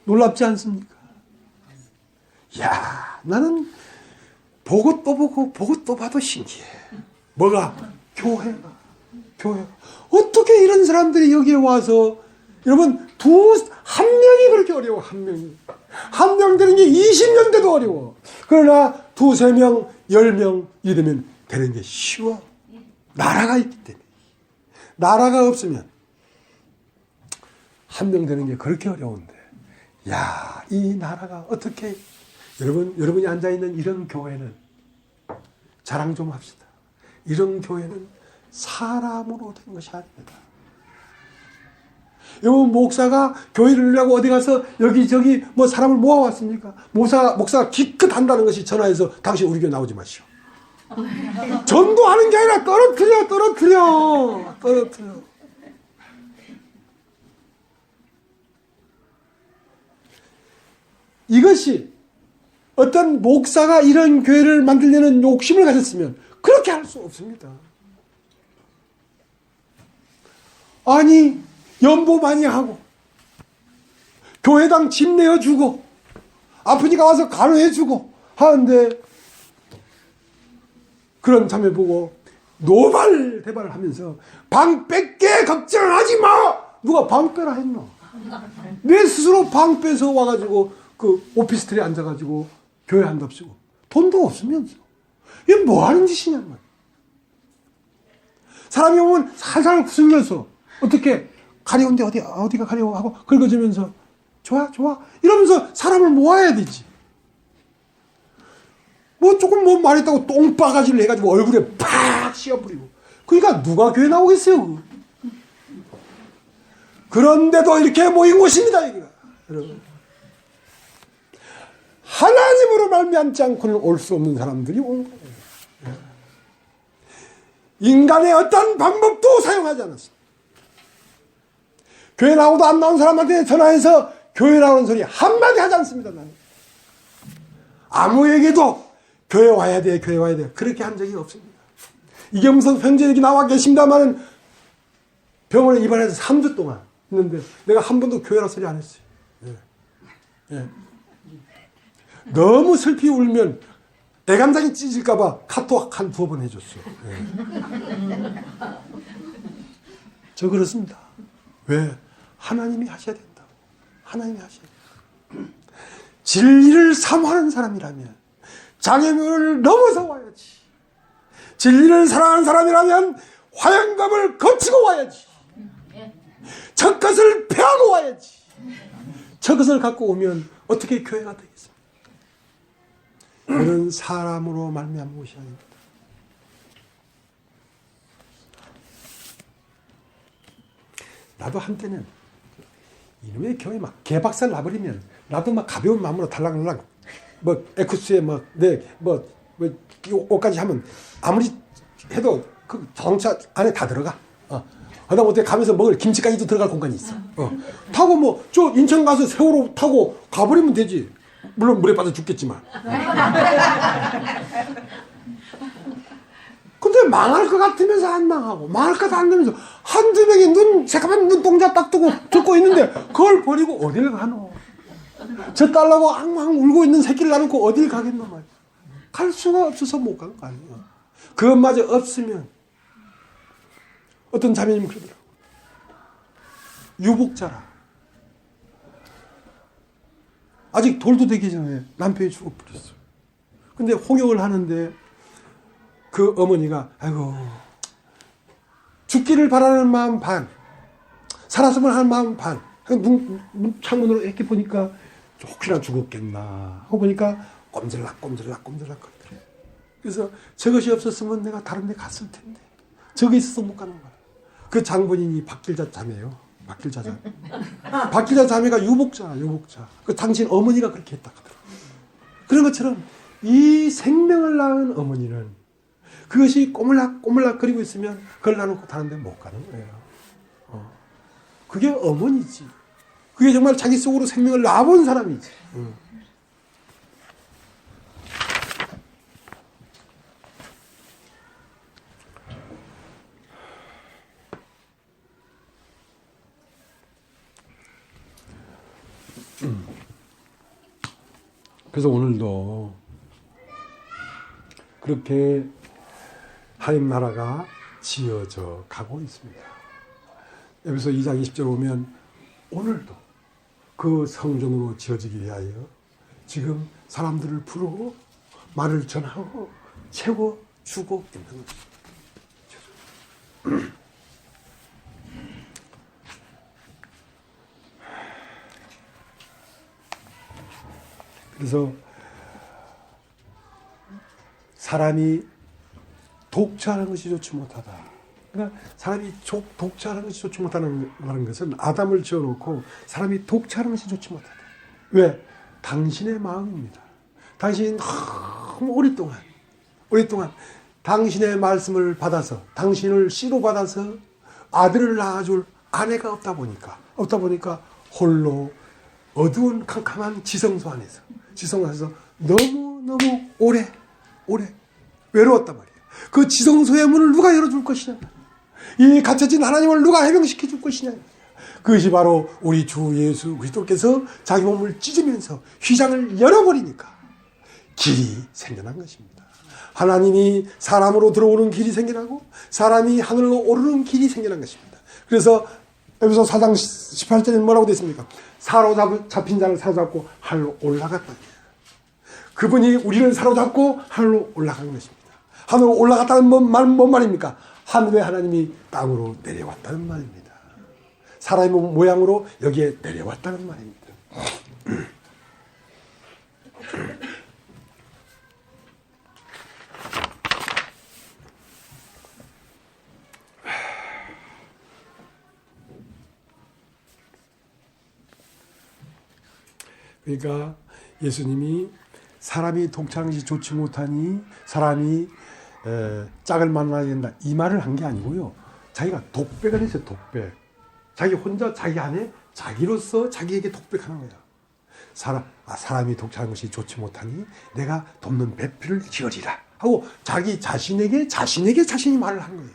놀랍지 않습니까? 이야, 나는 보고 또 보고 보고 또 봐도 신기해. 뭐가? 교회가. 어떻게 이런 사람들이 여기에 와서 여러분 한 명이 그렇게 어려워. 한 명이. 한 명 되는 게 20년 돼도 어려워. 그러나 2, 3명, 10명 이러면 되는 게 쉬워. 나라가 있기 때문에. 나라가 없으면 한 명 되는 게 그렇게 어려운데 야, 이 나라가 어떻게 여러분이 앉아있는 이런 교회는 자랑 좀 합시다. 이런 교회는 사람으로 된 것이 아닙니다. 여러분 목사가 교회를 하려고 어디 가서 여기저기 뭐 사람을 모아왔습니까? 목사가 기껏 한다는 것이 전화해서 당신 우리 교회 나오지 마시오. 전도하는 게 아니라 떨어뜨려. 이것이 어떤 목사가 이런 교회를 만들려는 욕심을 가졌으면 그렇게 할 수 없습니다. 아니 연보 많이 하고 교회당 집 내어주고 아프니까 와서 간호해주고 하는데 그런 참여 보고 노발대발을 하면서 방 뺄게 걱정하지 마. 누가 방 빼라 했노? 내 스스로 방 빼서 와가지고 그 오피스텔에 앉아가지고 교회 한답시고 돈도 없으면서 이게 뭐 하는 짓이냐 말이야. 사람이 오면 살살 웃으면서 어떻게 가려운데 어디가 가려워 하고 긁어주면서 좋아 이러면서 사람을 모아야 되지. 뭐 조금 뭐 말했다고 똥바가지를 해가지고 얼굴에 팍 씌워버리고. 그러니까 누가 교회 나오겠어요. 그런데도 이렇게 모인 곳입니다. 여기가. 여러분. 하나님으로 말미암지 않고는 올 수 없는 사람들이 온 거예요. 인간의 어떤 방법도 사용하지 않았습니다. 교회 나오도 안 나온 사람한테 전화해서 교회 나오는 소리 한마디 하지 않습니다. 나는. 아무에게도 교회 와야 돼, 교회 와야 돼. 그렇게 한 적이 없습니다. 이경석 현재 여기 나와 계십니다만 병원에 입원해서 3주 동안 있는데 내가 한 번도 교회라 소리 안 했어요. 예. 예. 너무 슬피 울면 애간장이 찢을까봐 카톡 한 2번 해줬어. 예. 저 그렇습니다. 왜? 하나님이 하셔야 된다고. 하나님이 하셔야 된다고. 진리를 사모하는 사람이라면 장애물을 넘어서 와야지. 진리를 사랑하는 사람이라면 화양감을 거치고 와야지. 첫 것을 패하고 와야지. 첫 것을 갖고 오면 어떻게 교회가 되겠습니까? 이런 사람으로 말미암은 것이 아닙니다. 나도 한때는 이놈의 교회 막 개박살 나버리면 나도 막 가벼운 마음으로 달랑달랑 뭐 에쿠스에 뭐 옷까지 하면 아무리 해도 그 자동차 안에 다 들어가. 하다못해 가면서 먹을 김치까지도 들어갈 공간이 있어. 타고 뭐 저 인천 가서 세월호 타고 가버리면 되지. 물론 물에 빠져 죽겠지만. 근데 망할 것 같으면서 안 망하고 망할 것 안 되면서 한두 명이 새까만 눈동자 딱 뜨고 듣고 있는데 그걸 버리고 어딜 가노. 저 딸라고 앙앙 울고 있는 새끼를 놔놓고 어딜 가겠노 말이야. 갈 수가 없어서 못 간 거 아니에요. 그것마저 없으면 어떤 자매님 그러더라고. 유복자라. 아직 돌도 되기 전에 남편이 죽어버렸어. 근데 홍역을 하는데 그 어머니가 아이고 죽기를 바라는 마음 반, 살았으면 하는 마음 반. 창문으로 이렇게 보니까 혹시나 죽었겠나 하고 보니까 꼼질락 거리더래. 그래서 저것이 없었으면 내가 다른 데 갔을 텐데 저거 있어서 못 가는 거야. 그 장본인이 박길자 자매예요. 박길자 자매. 박길자 자매가 유복자. 그 당신 어머니가 그렇게 했다 하더라고요. 그런 것처럼 이 생명을 낳은 어머니는 그것이 꼬물락 거리고 있으면 그걸 놔놓고 다른 데 못 가는 거예요. 그게 어머니지. 그게 정말 자기 속으로 생명을 낳아본 사람이지. 그래서 오늘도 그렇게 하나님 나라가 지어져 가고 있습니다. 여기서 2장 20절 오면 오늘도 그 성전으로 지어지기 위하여 지금 사람들을 부르고 말을 전하고 채워주고 있는 것입니다. 그래서 사람이 독차하는 것이 좋지 못하다. 그러니까 사람이 독차하는 것이 좋지 못하다는 것은 아담을 지어놓고 사람이 독차하는 것이 좋지 못하다. 왜? 당신의 마음입니다. 당신이 너무 오랫동안 당신의 말씀을 받아서 당신을 씨로 받아서 아들을 낳아줄 아내가 없다 보니까 홀로 어두운 캄캄한 지성소 안에서 너무 오래 외로웠단 말이에요. 그 지성소의 문을 누가 열어줄 것이냐. 이 갇혀진 하나님을 누가 해방시켜 줄 것이냐. 그것이 바로 우리 주 예수 그리스도께서 자기 몸을 찢으면서 휘장을 열어버리니까 길이 생겨난 것입니다. 하나님이 사람으로 들어오는 길이 생겨나고 사람이 하늘로 오르는 길이 생겨난 것입니다. 그래서 에베소 4장 18절에 뭐라고 되어 있습니까? 사로잡힌 자를 사로잡고 하늘로 올라갔다. 그분이 우리를 사로잡고 하늘로 올라간 것입니다. 하늘로 올라갔다는 뭔 말입니까? 하늘의 하나님이 땅으로 내려왔다는 말입니다. 사람의 모양으로 여기에 내려왔다는 말입니다. 그러니까 예수님이 사람이 독차하는 것이 좋지 못하니 사람이 짝을 만나야 된다 이 말을 한 게 아니고요. 자기가 독백을 했어요. 독백. 자기 혼자 자기 안에 자기로서 자기에게 독백하는 거야. 사람이 독차는 것이 좋지 못하니 내가 돕는 배필을 지으리라 하고 자기 자신에게 자신이 말을 한 거예요.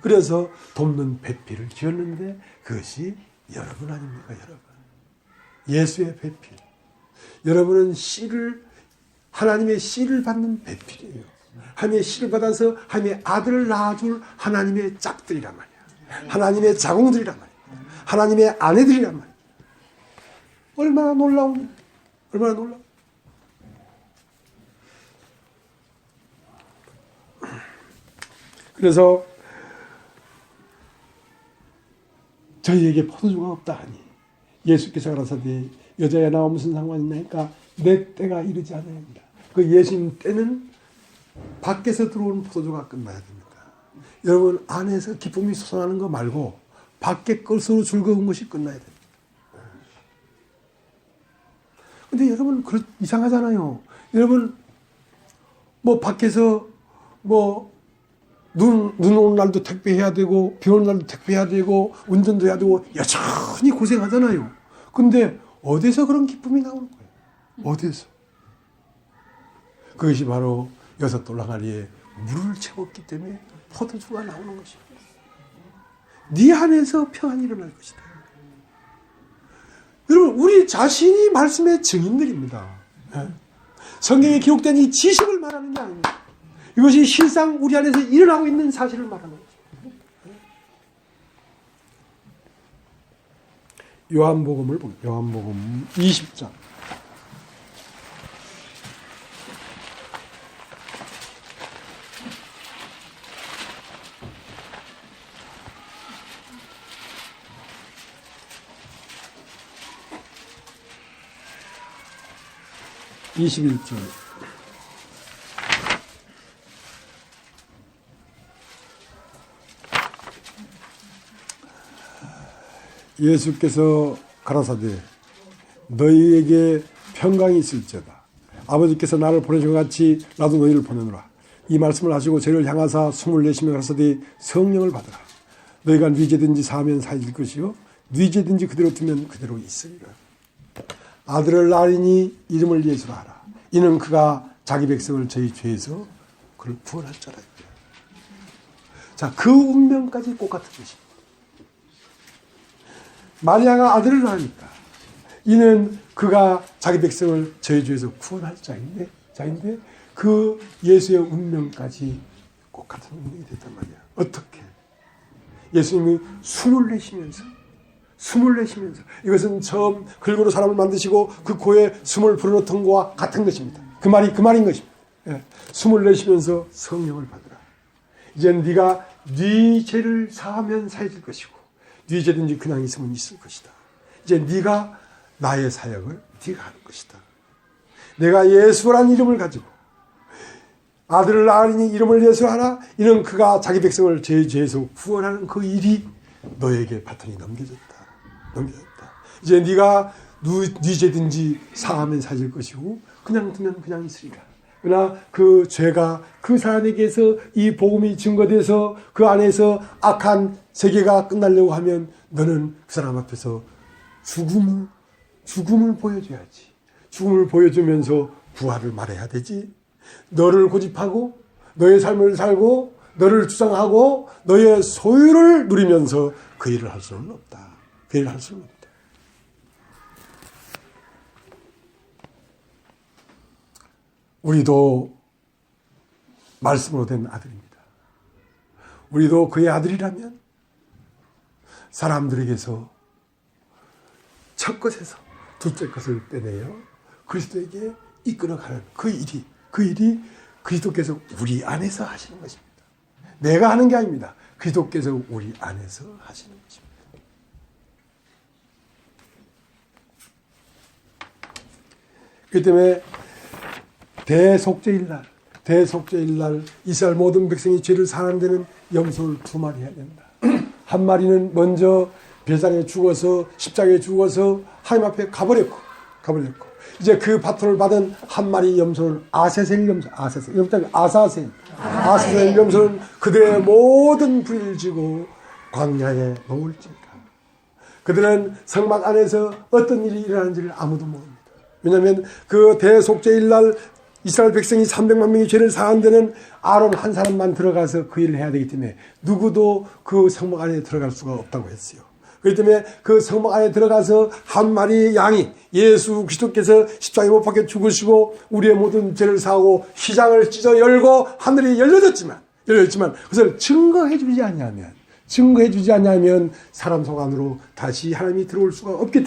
그래서 돕는 배필을 지었는데 그것이 여러분 아닙니까, 여러분? 예수의 배필. 여러분은 하나님의 씨를 받는 배필이에요. 하나님의 씨를 받아서 하나님의 아들을 낳아줄 하나님의 짝들이란 말이야. 하나님의 자궁들이란 말이야. 하나님의 아내들이란 말이야. 얼마나 놀라운. 그래서 저희에게 포도주가 없다 하니 예수께서 가라사대 여자야 나와 무슨 상관이 있나니까 내 때가 이르지 않아야한다. 그 예수님 때는 밖에서 들어오는 포도주가 끝나야 됩니다. 여러분 안에서 기쁨이 솟아나는 거 말고 밖에 것으로 즐거운 것이 끝나야 됩니다. 근데 여러분 이상하잖아요. 여러분 뭐 밖에서 뭐 눈 오는 날도 택배해야 되고 비 오는 날도 택배해야 되고 운전도 해야 되고 여전히 고생하잖아요. 근데 어디서 그런 기쁨이 나오는 거예요? 어디서? 그것이 바로 6돌랑아리에 물을 채웠기 때문에 포도주가 나오는 것입니다. 네 안에서 평안이 일어날 것이다. 여러분 우리 자신이 말씀의 증인들입니다. 성경에 기록된 이 지식을 말하는 게 아닙니다. 이것이 실상 우리 안에서 일어나고 있는 사실을 말하는 거죠. 요한복음을 봅니다. 요한복음 20장. (21절) 예수께서 가라사대 너희에게 평강이 있을지어다. 아버지께서 나를 보내신 것 같이 나도 너희를 보내노라. 이 말씀을 하시고 저를 향하사 숨을 내쉬며 가라사대 성령을 받으라. 너희가 뉘제든지 사하면 사해질 것이요 뉘제든지 그대로 두면 그대로 있으리라. 아들을 낳으니 이름을 예수라 하라. 이는 그가 자기 백성을 저희 죄에서 그를 구원할 자라. 자, 그 운명까지 똑같은 것입니다. 마리아가 아들을 낳으니까 이는 그가 자기 백성을 저희 죄에서 구원할 자인데 그 예수의 운명까지 똑같은 운명이 됐단 말이야. 어떻게? 예수님이 숨을 내쉬면서 이것은 처음 글고로 사람을 만드시고 그 코에 숨을 불어넣던 것과 같은 것입니다. 그 말인 것입니다. 예. 숨을 내쉬면서 성령을 받으라. 이제는 네가 네 죄를 사하면 사해질 것이고 네 죄든지 그냥 있으면 있을 것이다. 이제 네가 나의 사역을 네가 하는 것이다. 내가 예수라는 이름을 가지고 아들을 낳으니 이름을 예수하라. 이는 그가 자기 백성을 죄에서 구원하는 그 일이 너에게 바톤이 넘겨졌다. 이제 네가 네 죄든지 사하면 사질 것이고 그냥 두면 그냥 있으리라. 그러나 그 죄가 그 사람에게서 이 복음이 증거돼서 그 안에서 악한 세계가 끝나려고 하면 너는 그 사람 앞에서 죽음을 보여줘야지. 죽음을 보여주면서 부활을 말해야 되지. 너를 고집하고 너의 삶을 살고 너를 주장하고 너의 소유를 누리면서 그 일을 할 수는 없다. 그 일을 할 수는 없다. 우리도 말씀으로 된 아들입니다. 우리도 그의 아들이라면 사람들에게서 첫 것에서 둘째 것을 빼내어 그리스도에게 이끌어가는 그 일이 그리스도께서 우리 안에서 하시는 것입니다. 내가 하는 게 아닙니다. 그리스도께서 우리 안에서 하시는 것입니다. 그렇기 때문에 대속죄일 날 이스라엘 모든 백성이 죄를 사하는 데는 염소를 2마리 해야 된다. 한 마리는 먼저 배상에 죽어서 십자가에 죽어서 하나님 앞에 가버렸고 이제 그 바톤을 받은 한 마리 염소는 아사셀 염소는 그들의 모든 불의를 지고 광야에 놓을지니라. 그들은 성막 안에서 어떤 일이 일어나는지를 아무도 모릅니다. 왜냐하면 그 대속죄일 날 이스라엘 백성이 300만 명이 죄를 사한 데는 아론 한 사람만 들어가서 그 일을 해야 되기 때문에 누구도 그 성막 안에 들어갈 수가 없다고 했어요. 그렇기 때문에 그 성막 안에 들어가서 한 마리의 양이 예수 그리스도께서 십자가에 못 박혀 죽으시고 우리의 모든 죄를 사하고 시장을 찢어 열고 하늘이 열렸지만 그것을 증거해 주지 않냐면 사람 속 안으로 다시 하나님이 들어올 수가 없기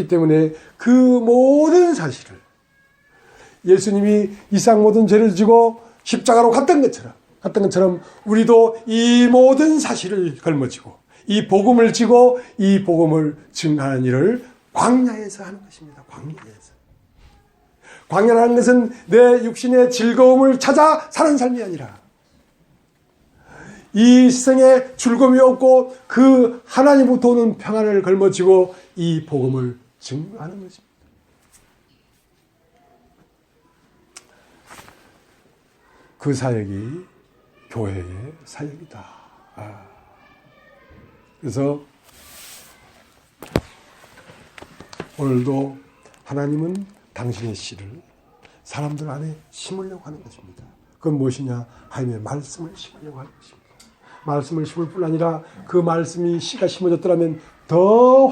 때문에 그 모든 사실을 예수님이 이상 모든 죄를 지고 십자가로 갔던 것처럼 우리도 이 모든 사실을 걸머지고 이 복음을 지고 이 복음을 증가하는 일을 광야에서 하는 것입니다. 광야라는 것은 내 육신의 즐거움을 찾아 사는 삶이 아니라 이 세상에 즐거움이 없고 그 하나님부터 오는 평안을 걸머쥐고 이 복음을 증거하는 것입니다. 그 사역이 교회의 사역이다. 그래서 오늘도 하나님은 당신의 씨를 사람들 안에 심으려고 하는 것입니다. 그건 무엇이냐? 하나님의 말씀을 심으려고 하는 것입니다. 말씀을 심을 뿐 아니라 그 말씀이 씨가 심어졌더라면 더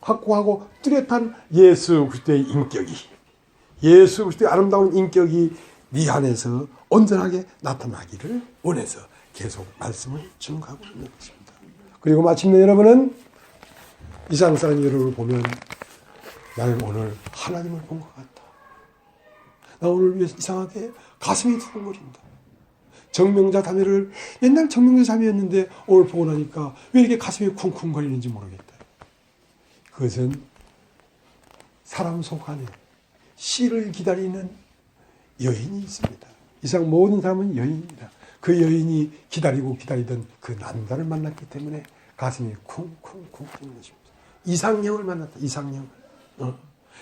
확고하고 뚜렷한 예수 그리스도의 인격이, 예수 그리스도의 아름다운 인격이 네 안에서 온전하게 나타나기를 원해서 계속 말씀을 증거하고 있는 것입니다. 그리고 마침내 여러분은 이상사랑 여러분을 보면 나는 오늘 하나님을 본 것 같다. 나 오늘 이상하게 가슴이 두근거린다. 정명자 자매를 옛날 정명자 자매였는데 오늘 보고 나니까 왜 이렇게 가슴이 쿵쿵거리는지 모르겠다. 그것은 사람 속 안에 씨를 기다리는 여인이 있습니다. 이상 모든 사람은 여인입니다. 그 여인이 기다리던 그 남자를 만났기 때문에 가슴이 쿵쿵쿵 뛰는 것입니다. 이상형을 만났다. 이상형을.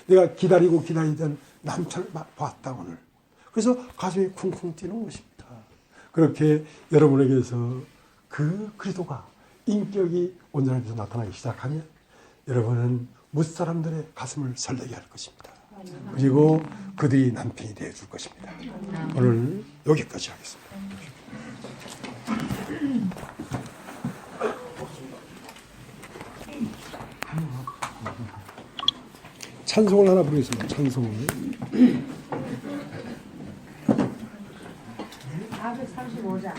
내가 기다리던 남편을 봤다 오늘. 그래서 가슴이 쿵쿵 뛰는 것입니다. 그렇게 여러분에게서 그 그리스도가 인격이 온전하게 나타나기 시작하면 여러분은 무사람들의 가슴을 설레게 할 것입니다. 그리고 그들이 남편이 되어줄 것입니다. 오늘 여기까지 하겠습니다. 찬송을 하나 부르겠습니다. 찬송을. 435장.